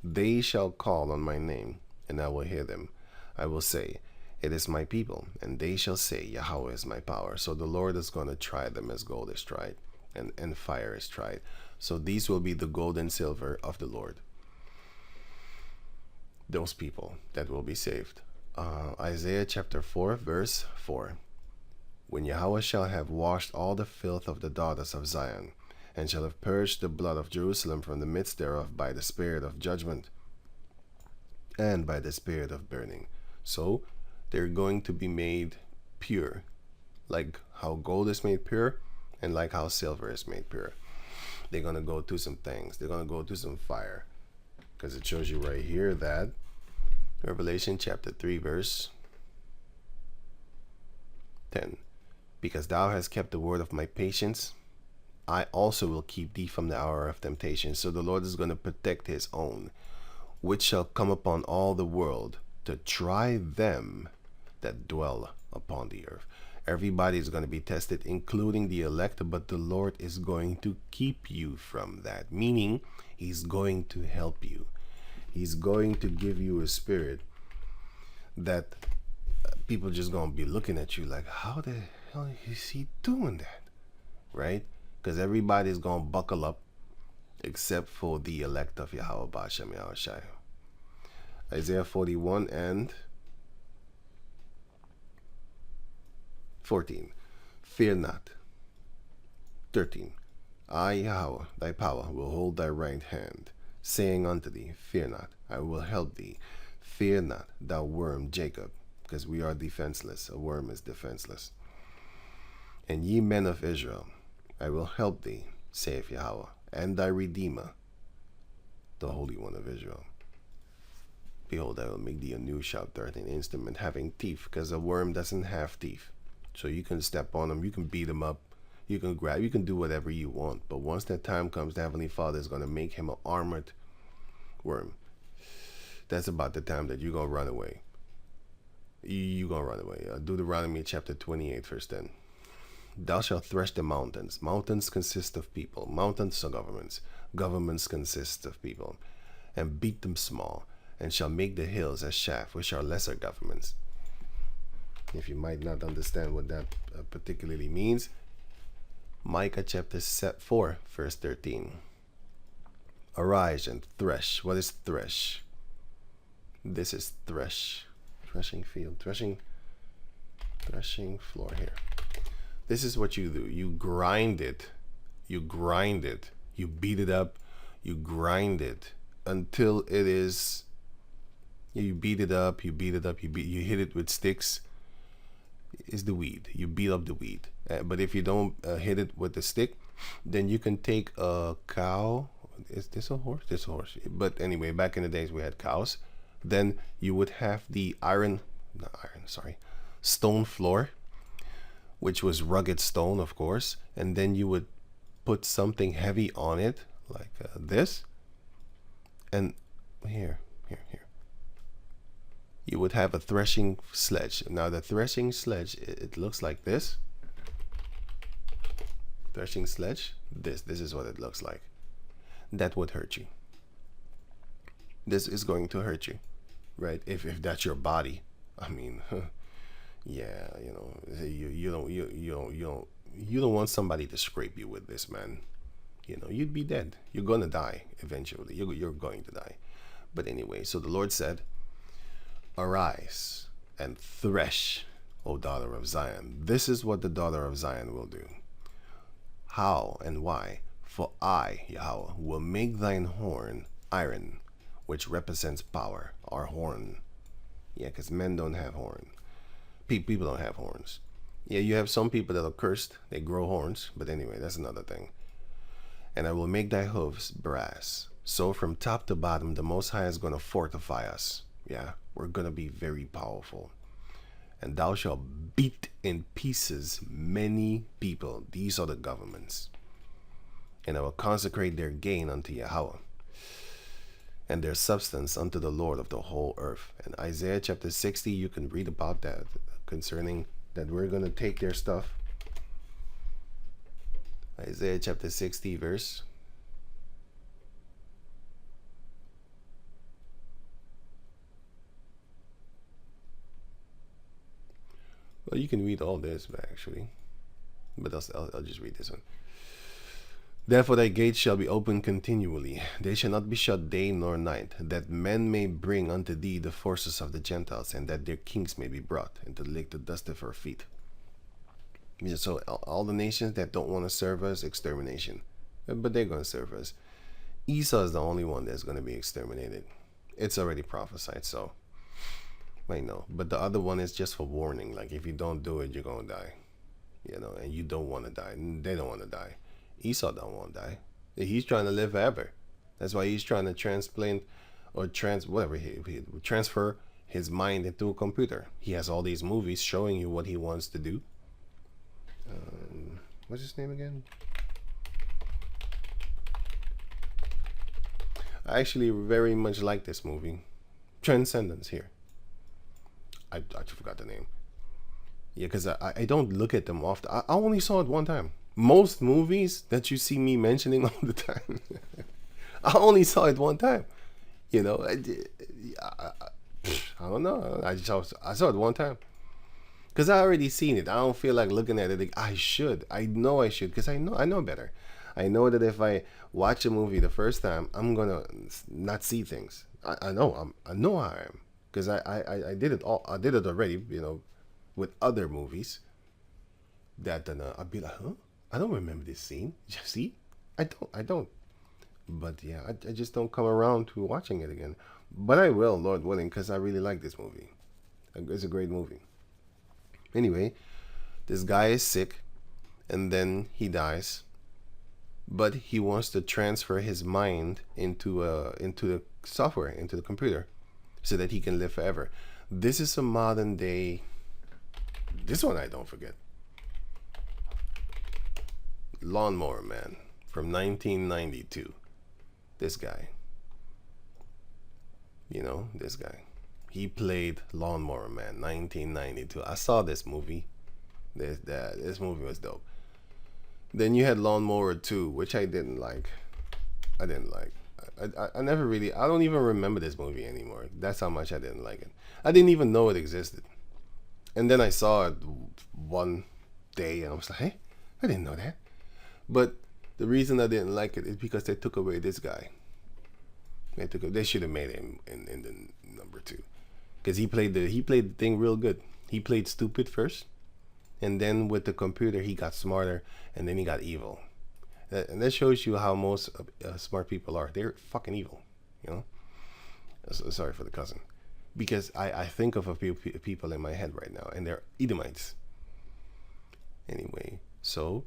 They shall call on my name, and I will hear them. I will say, it is my people, and they shall say, Yahweh is my power. So the Lord is going to try them as gold is tried, and fire is tried. So these will be the gold and silver of the Lord. Those people that will be saved. Isaiah chapter 4, verse 4. When Yahweh shall have washed all the filth of the daughters of Zion, and shall have purged the blood of Jerusalem from the midst thereof by the spirit of judgment and by the spirit of burning. So they're going to be made pure, like how gold is made pure and like how silver is made pure. They're going to go through some things. They're going to go through some fire, because it shows you right here that Revelation chapter 3 verse 10. Because thou hast kept the word of my patience, I also will keep thee from the hour of temptation. So the Lord is going to protect his own, which shall come upon all the world, to try them that dwell upon the earth. Everybody is going to be tested, including the elect, but the Lord is going to keep you from that, meaning he's going to help you. He's going to give you a spirit that people just going to be looking at you like, how the hell is he doing that? Right? Because everybody's going to buckle up except for the elect of Yahweh Ba'ashem Yahushai. Isaiah 41 and 14. Fear not. 13. I, Yahweh, thy power, will hold thy right hand, saying unto thee, fear not, I will help thee. Fear not, thou worm Jacob, because we are defenseless. A worm is defenseless. And ye men of Israel, I will help thee, saith Yahweh, and thy Redeemer, the Holy One of Israel. Behold, I will make thee a new shout, 13 instrument having teeth, because a worm doesn't have teeth. So you can step on them, you can beat them up, you can grab, you can do whatever you want. But once that time comes, the Heavenly Father is going to make him an armored worm. That's about the time that you're going to run away. You're going to run away. Deuteronomy chapter 28, verse 10. Thou shalt thresh the mountains. Mountains consist of people. Mountains are governments. Governments consist of people. And beat them small, and shall make the hills as chaff, which are lesser governments. If you might not understand what that particularly means, Micah chapter 4, verse 13. Arise and thresh. What is thresh? This is thresh. Threshing field. Threshing floor here. This is what you do. You grind it. You grind it. You beat it up. You grind it until it is. You beat it up. You beat it up. You hit it with sticks. Is the weed. You beat up the weed. But if you don't hit it with the stick, then you can take a cow. Is this a horse? This is a horse. But anyway, back in the days we had cows. Then you would have the stone floor, which was rugged stone, of course. And then you would put something heavy on it, like this. And here. You would have a threshing sledge. Now the threshing sledge, it looks like this. Threshing sledge, this is what it looks like. That would hurt you. This is going to hurt you, right? If that's your body. I mean, yeah, you don't want somebody to scrape you with this, man. You'd be dead. You're gonna die eventually. You're going to die. But anyway, so the Lord said, arise and thresh, O daughter of Zion. This is what the daughter of Zion will do. How and why? For I, Yahweh, will make thine horn iron, which represents power, or horn. Yeah, because men don't have horn. People don't have horns. Yeah, you have some people that are cursed. They grow horns. But anyway, that's another thing. And I will make thy hooves brass. So from top to bottom, the Most High is going to fortify us. Yeah, we're going to be very powerful. And thou shalt beat in pieces many people. These are the governments. And I will consecrate their gain unto Yahweh, and their substance unto the Lord of the whole earth. And Isaiah chapter 60, you can read about that, concerning that we're going to take their stuff. Isaiah chapter 60 verse. Well, you can read all this actually, but I'll just read this one. Therefore thy gates shall be open continually, they shall not be shut day nor night, that men may bring unto thee the forces of the Gentiles, and that their kings may be brought into the lake to dust of our feet. Yeah, so all the nations that don't want to serve us, extermination. But they're going to serve us. Esau is the only one that's going to be exterminated. It's already prophesied, so I know. But the other one is just for warning. Like, if you don't do it, you're going to die. You know, and you don't want to die. They don't want to die. Esau don't want to die. He's trying to live forever. That's why he's trying to transplant or transfer his mind into a computer. He has all these movies showing you what he wants to do. What's his name again? I actually very much like this movie, Transcendence. Here, I forgot the name. Yeah, because I don't look at them often. I only saw it one time. Most movies that you see me mentioning all the time, I only saw it one time. You know, I don't know. I saw it one time. Because I already seen it. I don't feel like looking at it. Like, I should. I know I should. Because I know better. I know that if I watch a movie the first time, I'm going to not see things. I know how I am. Because I did it all. I did it already, you know, with other movies. That then I'd be like, huh? I don't remember this scene. See? I don't. But yeah, I just don't come around to watching it again. But I will, Lord willing, because I really like this movie. It's a great movie. Anyway, this guy is sick, and then he dies, but he wants to transfer his mind into the software, into the computer, so that he can live forever. This is a modern day. This one I don't forget. Lawnmower Man from 1992. This guy. You know, this guy. He played Lawnmower Man, 1992. I saw this movie. This movie was dope. Then you had Lawnmower 2, which I didn't like. I never really, I don't even remember this movie anymore. That's how much I didn't like it. I didn't even know it existed. And then I saw it one day and I was like, hey, I didn't know that. But the reason I didn't like it is because they took away this guy. They should have made him in the number 2. Because he played the thing real good. He played stupid first, and then with the computer he got smarter, and then he got evil. And that shows you how most smart people are. They're fucking evil, you know. Sorry for the cousin, because I think of a few people in my head right now, and they're Edomites. Anyway, so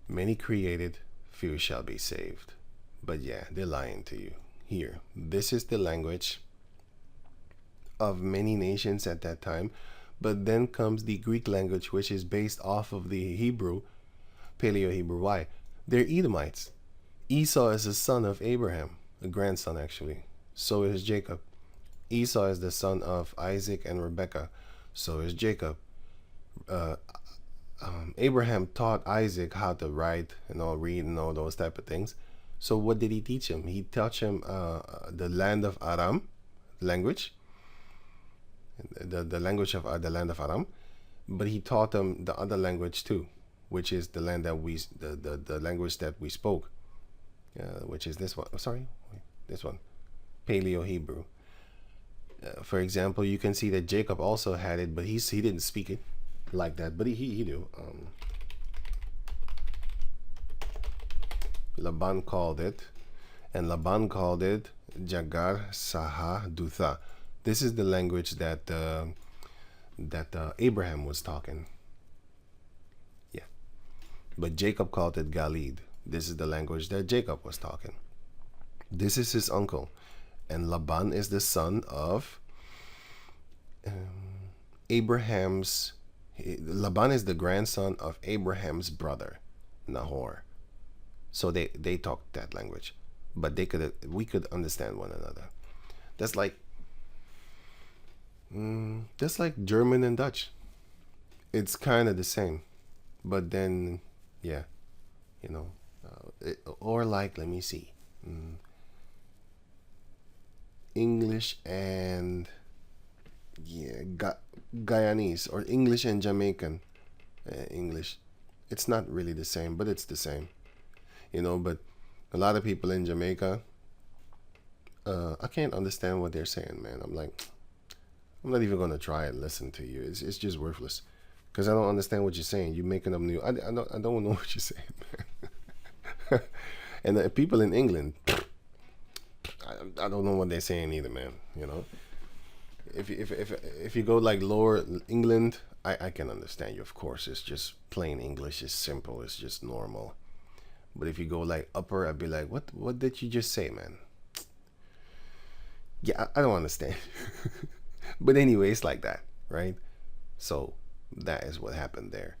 many created, few shall be saved. But yeah, they're lying to you. Here, this is the language of many nations at that time, but then comes the Greek language, which is based off of the Hebrew, Paleo-Hebrew. Why? They're Edomites. Esau is the son of Abraham, a grandson actually. So is Jacob. Esau is the son of Isaac and Rebekah. So is Jacob. Abraham taught Isaac how to write and all, read and all those type of things. So what did he teach him? He taught him the land of Aram language, the language of the land of Aram, but he taught him the other language too, which is the land that the language that we spoke, which is this one. Oh, sorry, this one, Paleo-Hebrew. For example, you can see that Jacob also had it, but he didn't speak it like that, but he do. Laban called it, and Laban called it Jagar Saha Dutha. This is the language that Abraham was talking. Yeah. But Jacob called it Galid. This is the language that Jacob was talking. This is his uncle. And Laban is the son of Abraham's. Laban is the grandson of Abraham's brother, Nahor. So they talked that language. But we could understand one another. That's like German and Dutch. It's kind of the same, but then yeah, or like, let me see, English and Guyanese, or English and Jamaican English. It's not really the same, but it's the same, But a lot of people in Jamaica, I can't understand what they're saying, man. I'm like, I'm not even gonna try and listen to you. It's just worthless, because I don't understand what you're saying. You're making up new. I don't know what you're saying, man. And the people in England, I don't know what they're saying either, man. If you go like lower England, I can understand you. Of course, it's just plain English. It's simple. It's just normal. But if you go like upper, I'd be like, what did you just say, man? Yeah, I don't understand. But anyway, it's like that, right? So that is what happened there.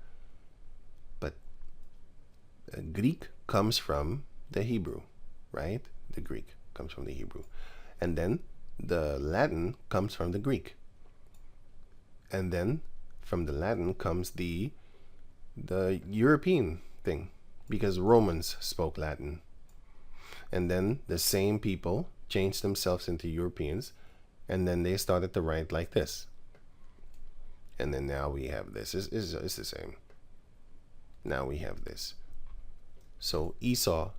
But Greek comes from the Hebrew, right? The Greek comes from the Hebrew. And then the Latin comes from the Greek. And then from the Latin comes the European thing, because Romans spoke Latin. And then the same people changed themselves into Europeans, and then they started to write like this. And then now we have this. It's the same. Now we have this. So Esau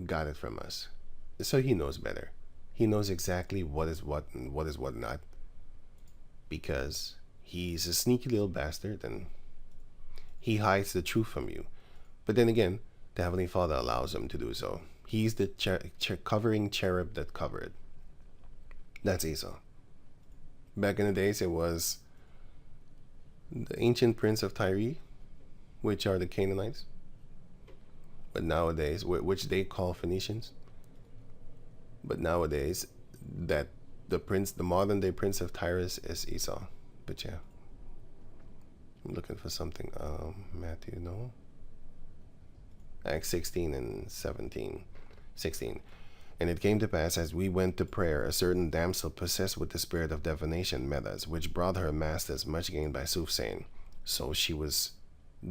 got it from us. So he knows better. He knows exactly what is what and what is what not. Because he's a sneaky little bastard, and he hides the truth from you. But then again, the Heavenly Father allows him to do so. He's the covering cherub that covered. That's Esau. Back in the days, it was the ancient prince of Tyre, which are the Canaanites. But nowadays, which they call Phoenicians. But nowadays, that the modern day prince of Tyrus is Esau. But yeah, I'm looking for something. Matthew, no. Acts 16 and 17. 16. And it came to pass, as we went to prayer, a certain damsel possessed with the spirit of divination met us, which brought her masters much gain by soothsaying. So she was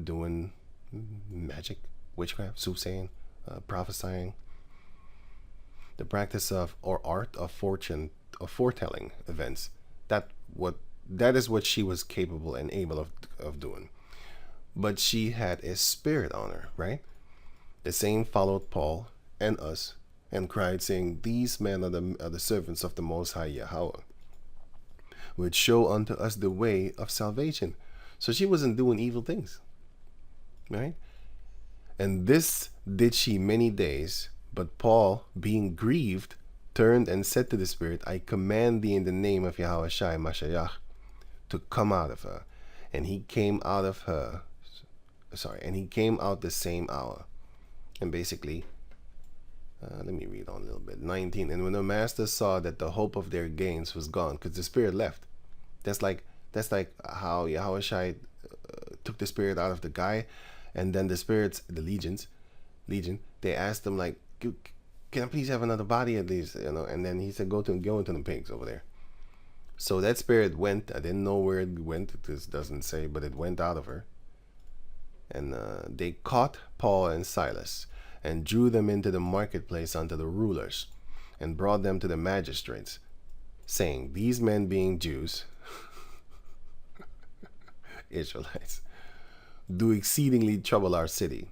doing magic, witchcraft, soothsaying, prophesying, the practice of, or art of fortune, of foretelling events. That is what she was capable and able of doing. But she had a spirit on her, right? The same followed Paul and us, and cried, saying, These men are the servants of the Most High Yahweh, which show unto us the way of salvation. So she wasn't doing evil things, right? And this did she many days. But Paul, being grieved, turned and said to the spirit, I command thee in the name of Yahweh Shai Mashiach to come out of her. And he came out of her. And he came out the same hour. And basically, let me read on a little bit. 19. And when the master saw that the hope of their gains was gone, because the spirit left. That's like how Yahweh Shai took the spirit out of the guy, and then the spirits, the legion, they asked him like, can I please have another body at least, and then he said, go into the pigs over there. So that spirit went. I didn't know where it went. This doesn't say, but it went out of her. And they caught Paul and Silas and drew them into the marketplace unto the rulers and brought them to the magistrates, saying, these men being Jews, Israelites, do exceedingly trouble our city,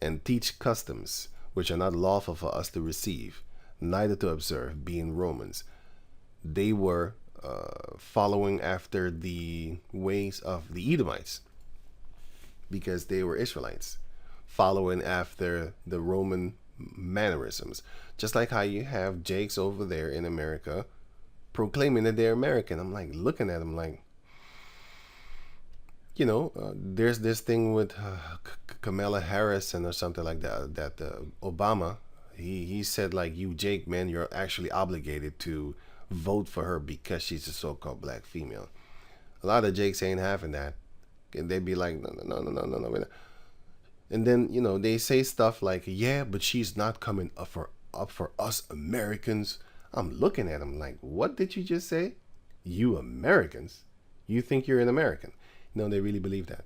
and teach customs which are not lawful for us to receive, neither to observe, being Romans. They were following after the ways of the Edomites, because they were Israelites, following after the Roman mannerisms. Just like how you have Jakes over there in America proclaiming that they're American. I'm like looking at them like, there's this thing with Kamala Harris or something like that. That Obama, he said like, you Jake, man, you're actually obligated to vote for her because she's a so-called black female. A lot of Jakes ain't having that. And they'd be like, no. And then they say stuff like, yeah, but she's not coming up for us Americans. I'm looking at them like, what did you just say? You Americans? You think you're an American? No, they really believe that.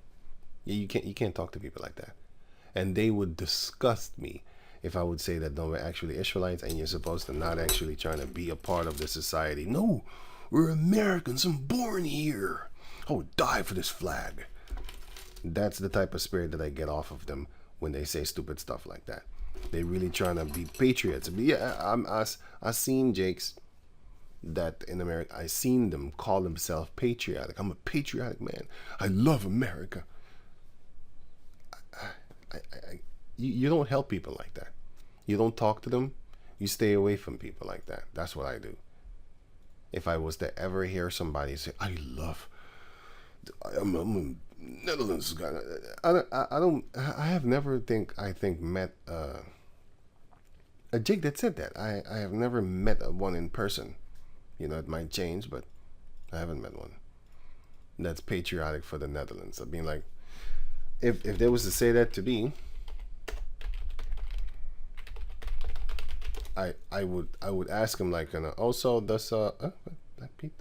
You can't talk to people like that. And they would disgust me if I would say that no, we're actually Israelites and you're supposed to not actually trying to be a part of the society. No, we're Americans. I'm born here. I would die for this flag. That's the type of spirit that I get off of them when they say stupid stuff like that. They really trying to be patriots. But yeah, I seen Jakes that in America, I seen them call themselves patriotic. I'm a patriotic man. I love America. You don't help people like that. You don't talk to them. You stay away from people like that. That's what I do. If I was to ever hear somebody say, I'm a Netherlands guy. I have never met a Jake that said that. I have never met one in person. It might change, but I haven't met one that's patriotic for the Netherlands. I mean, like, if they was to say that to me, I would ask him like, also does Pete?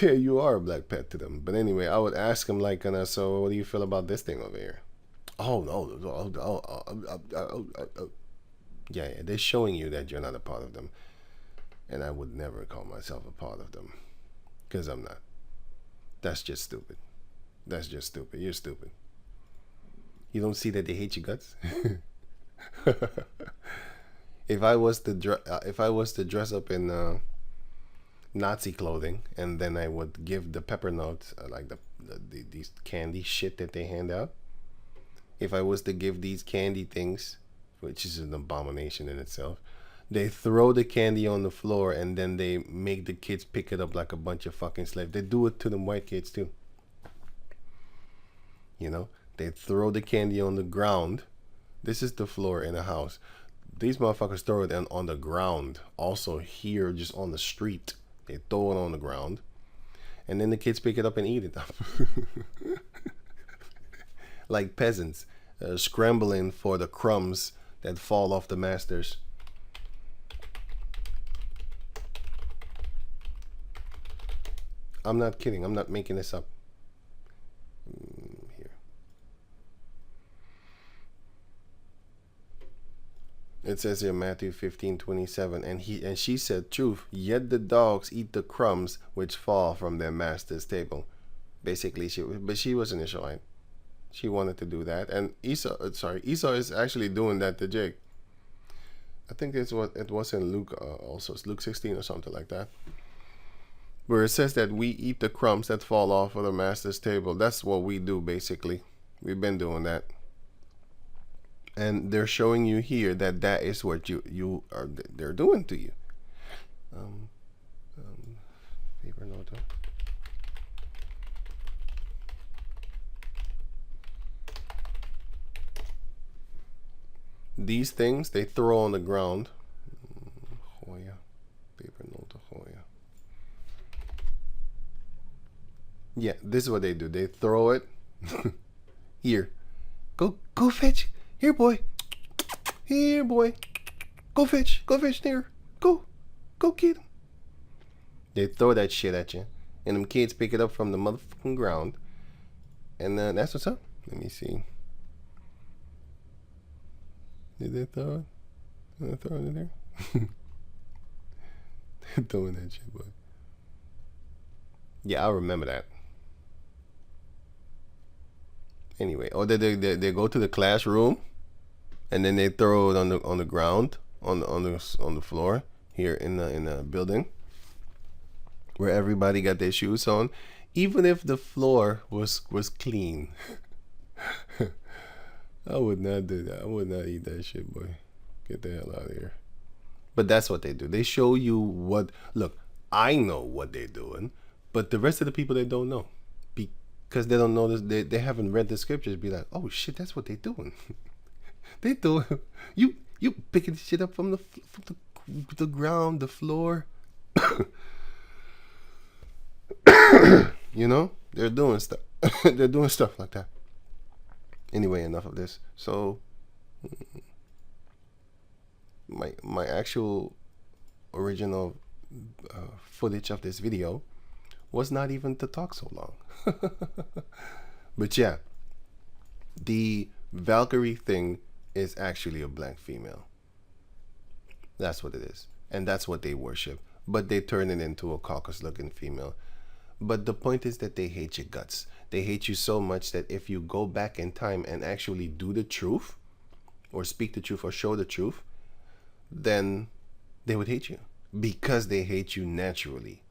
Yeah, you are a black pet to them. But anyway, I would ask him like, so what do you feel about this thing over here? Oh no, yeah, they're showing you that you're not a part of them, and I would never call myself a part of them, because I'm not. That's just stupid. You're stupid. You don't see that they hate your guts. If I was to dress up in Nazi clothing, and then I would give the pepper notes, like these candy shit that they hand out. If I was to give these candy things, which is an abomination in itself, they throw the candy on the floor and then they make the kids pick it up like a bunch of fucking slaves. They do it to them white kids too. They throw the candy on the ground. This is the floor in a house. These motherfuckers throw it on the ground. Also here, just on the street. They throw it on the ground. And then the kids pick it up and eat it. Like peasants, scrambling for the crumbs that fall off the masters. I'm not kidding. I'm not making this up. Here. It says here, Matthew 15:27, and she said, truth, yet the dogs eat the crumbs which fall from their master's table. Basically, she was an Israelite. She wanted to do that, and Esau is actually doing that to Jake. I think it was in Luke, also it's Luke 16 or something like that, where it says that we eat the crumbs that fall off of the master's table. That's what we do, basically. We've been doing that, and they're showing you here that is what they're doing to you. Paper note. These things they throw on the ground. Hoya. Paper note Hoya. Yeah, this is what they do. They throw it. Here. Go fetch. Here, boy. Here, boy. Go fetch. There. Go get him. They throw that shit at you. And them kids pick it up from the motherfucking ground. And that's what's up. Let me see. Did they throw it? Did they throw it in there? They're throwing that shit, boy. Yeah, I remember that. Anyway, or they go to the classroom, and then they throw it on the ground, on the floor here in the building, where everybody got their shoes on, even if the floor was clean. I would not do that. I would not eat that shit, boy. Get the hell out of here. But that's what they do. They show you what. Look, I know what they're doing, but the rest of the people, they don't know. Because they don't know this. They haven't read the scriptures. Be like, oh shit, that's what they're doing. They doing. You picking shit up from the ground, the floor. You know, they're doing stuff. They're doing stuff like that. Anyway, enough of this. So my actual original footage of this video was not even to talk so long. But yeah, the Valkyrie thing is actually a black female. That's what it is. And that's what they worship. But they turn it into a Caucasus looking female. But the point is that they hate your guts. They hate you so much that if you go back in time and actually do the truth, or speak the truth, or show the truth, then they would hate you. Because they hate you naturally.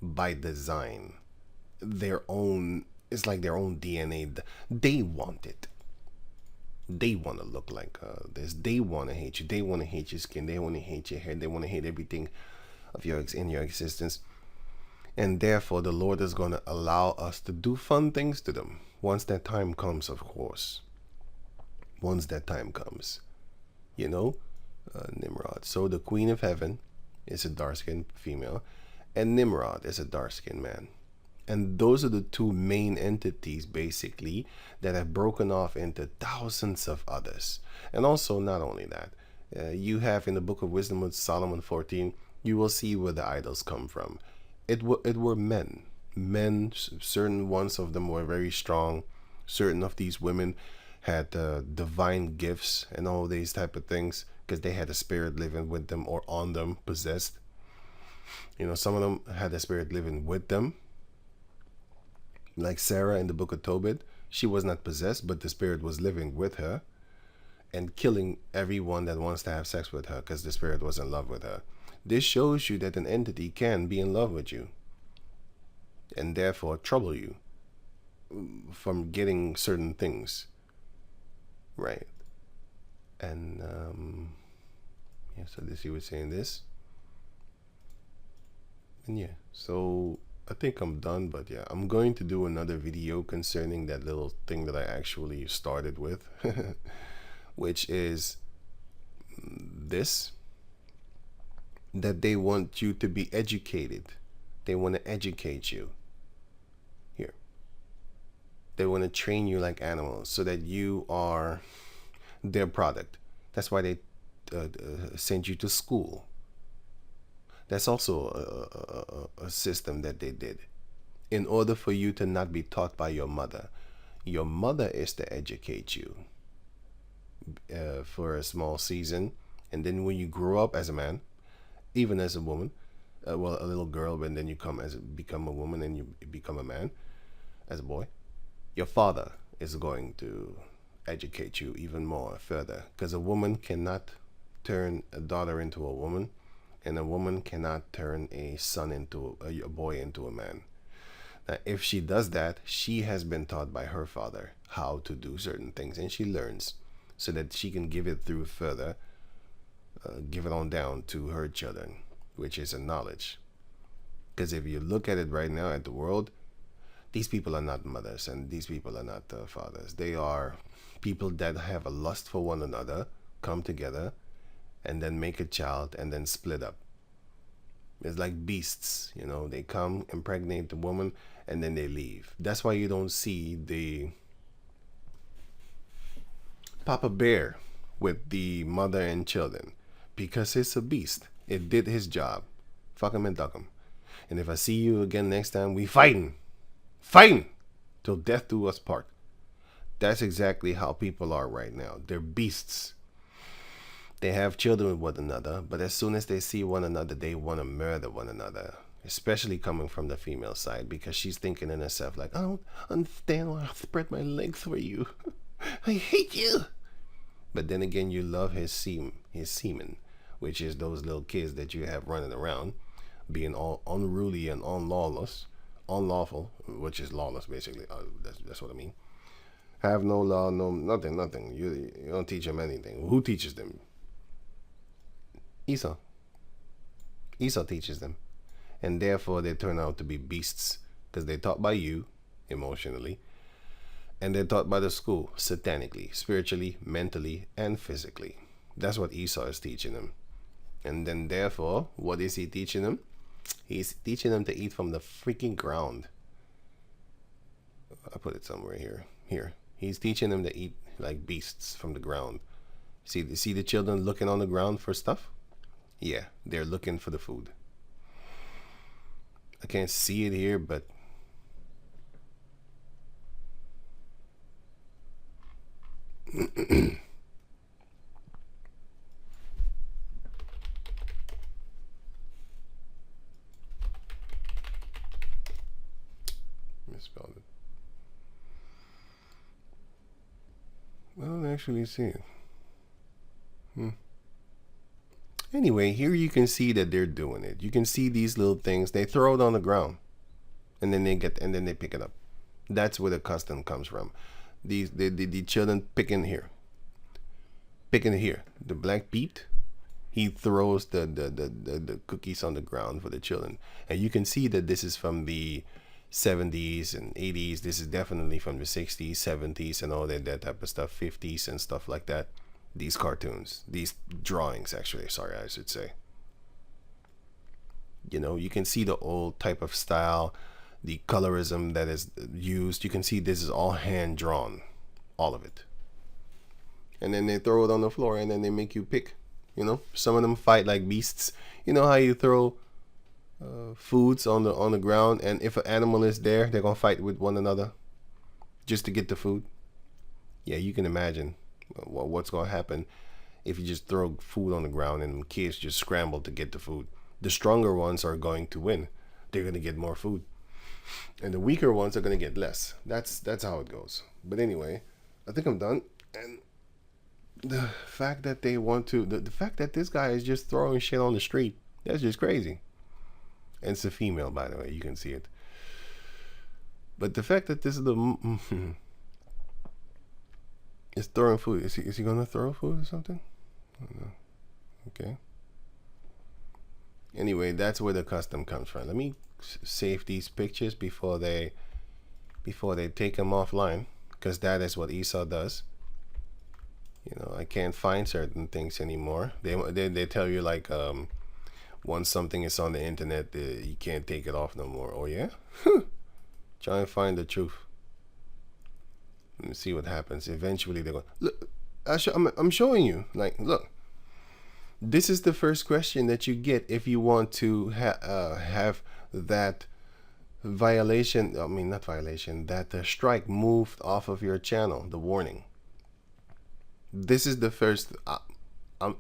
By design. It's like their own DNA. They want it. They want to look like this. They want to hate you. They want to hate your skin. They want to hate your hair. They want to hate everything of in your existence. And therefore, the Lord is going to allow us to do fun things to them. Once that time comes, of course. Once that time comes. You know? Nimrod. So the Queen of Heaven is a dark-skinned female. And Nimrod is a dark-skinned man. And those are the two main entities, basically, that have broken off into thousands of others. And also, not only that, you have in the Book of Wisdom with Solomon 14, you will see where the idols come from. It were men. Men, certain ones of them were very strong. Certain of these women had divine gifts and all these type of things because they had a spirit living with them or on them, possessed. You know, some of them had a spirit living with them. Like Sarah in the Book of Tobit, she was not possessed, but the spirit was living with her and killing everyone that wants to have sex with her because the spirit was in love with her. This shows you that an entity can be in love with you and therefore trouble you from getting certain things. Right. And, yeah, so this, he was saying this. And yeah, so I think I'm done, but yeah, I'm going to do another video concerning that little thing that I actually started with, which is this, that they want you to be educated. They want to educate you. Here. They want to train you like animals so that you are their product. That's why they send you to school. That's also a system that they did in order for you to not be taught by your mother. Your mother is to educate you for a small season, and then when you grow up as a man, even as a woman, a little girl, and then you become a woman and you become a man as a boy, your father is going to educate you even more further, because a woman cannot turn a daughter into a woman. And a woman cannot turn a son into a boy into a man. Now, if she does that, she has been taught by her father how to do certain things, and she learns so that she can give it through further, give it on down to her children, which is a knowledge. Because if you look at it right now at the world, these people are not mothers and these people are not fathers. They are people that have a lust for one another, come together, and then make a child and then split up. It's like beasts, you know, they come, impregnate the woman, and then they leave. That's why you don't see the Papa Bear with the mother and children, because it's a beast. It did his job. Fuck him and duck him. And if I see you again next time, we fighting till death do us part. That's exactly how people are right now. They're beasts. They have children with one another, but as soon as they see one another, they want to murder one another, especially coming from the female side, because she's thinking in herself like, I don't understand why I spread my legs for you. I hate you. But then again, you love his semen, which is those little kids that you have running around, being all unruly and unlawful, which is lawless basically. That's what I mean. Have no law, no nothing. You don't teach them anything. Who teaches them? Esau. Esau teaches them. And therefore they turn out to be beasts because they're taught by you emotionally, and they're taught by the school satanically, spiritually, mentally, and physically. That's what Esau is teaching them. And then therefore, what is he teaching them? He's teaching them to eat from the freaking ground. I put it somewhere here. He's teaching them to eat like beasts from the ground. See the children looking on the ground for stuff? Yeah, they're looking for the food. I can't see it here, but misspelled it. I don't actually see it. Anyway, here you can see that they're doing it. You can see these little things. They throw it on the ground, and then they pick it up. That's where the custom comes from. The children picking here. The black Pete, he throws the cookies on the ground for the children, and you can see that this is from the 70s and 80s. This is definitely from the 60s, 70s, and all that type of stuff, 50s and stuff like that. These cartoons, these drawings, actually, sorry, I should say. You know, you can see the old type of style, the colorism that is used. You can see this is all hand drawn, all of it. And then they throw it on the floor, and then they make you pick. You know, some of them fight like beasts. You know how you throw foods on the ground, and if an animal is there, they're gonna fight with one another just to get the food. Yeah, you can imagine what's gonna happen if you just throw food on the ground and kids just scramble to get the food. The stronger ones are going to win. They're gonna get more food, and the weaker ones are gonna get less. That's how it goes. But anyway, I think I'm done. And the fact that they want to, the fact that this guy is just throwing shit on the street, that's just crazy. And it's a female, by the way, you can see it. But the fact that this is the is throwing food. Is he gonna throw food or something? I don't know. Okay. Anyway, that's where the custom comes from. Let me save these pictures before they take them offline, because that is what Esau does. You know, I can't find certain things anymore. They tell you like once something is on the internet, you can't take it off no more. Oh yeah? Try and find the truth. Let me see what happens. Eventually they're going, look, I'm showing you. Like, look. This is the first question that you get if you want to have that violation, I mean not violation, that strike moved off of your channel, the warning. This is the first. I'm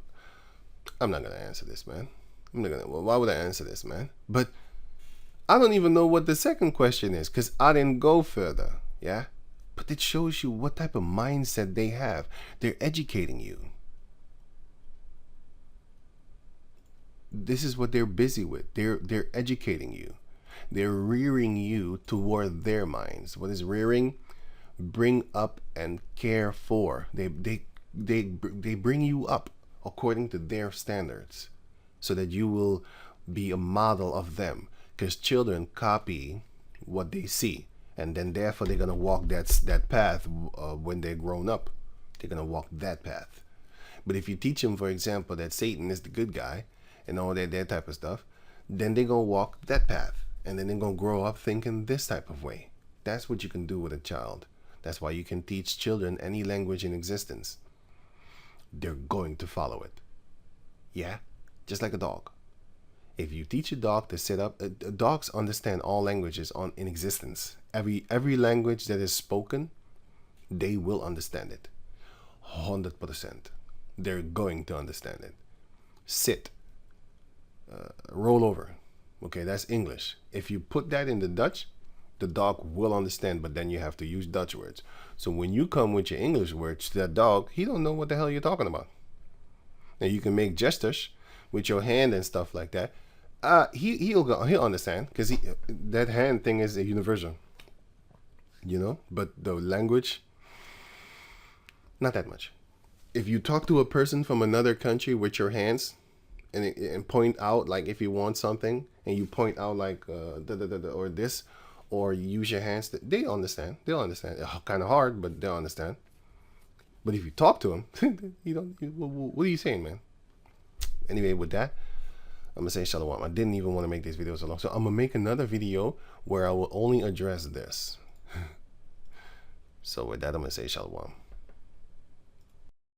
not gonna answer this, man. Well, why would I answer this, man? But I don't even know what the second question is, because I didn't go further. Yeah, but it shows you what type of mindset they have. They're educating you. This is what they're busy with. They're educating you. They're rearing you toward their minds. What is rearing? Bring up and care for. They bring you up according to their standards, so that you will be a model of them. Because children copy what they see, and then therefore they're gonna walk that path when they're grown up. They're gonna walk that path. But if you teach them, for example, that Satan is the good guy and all that type of stuff, then they're gonna walk that path, and then they're gonna grow up thinking this type of way. That's what you can do with a child. That's why you can teach children any language in existence. They're going to follow it. Yeah, just like a dog. If you teach a dog to sit up, dogs understand all languages in existence. Every language that is spoken, they will understand it. 100%. They're going to understand it. Sit. Roll over. Okay, that's English. If you put that in the Dutch, the dog will understand, but then you have to use Dutch words. So when you come with your English words to that dog, he don't know what the hell you're talking about. And you can make gestures with your hand and stuff like that. He'll understand, because that hand thing is a universal. You know, but the language, Not that much. If you talk to a person from another country with your hands and point out, like if you want something and you point out like or this, or you use your hands, they understand. They'll understand. Kind of hard, but they'll understand. But if you talk to them, what are you saying, man? Anyway, with that, I'm gonna say shalom. I didn't even want to make this video so long, so I'm gonna make another video where I will only address this. So with that, I'm gonna say shalom.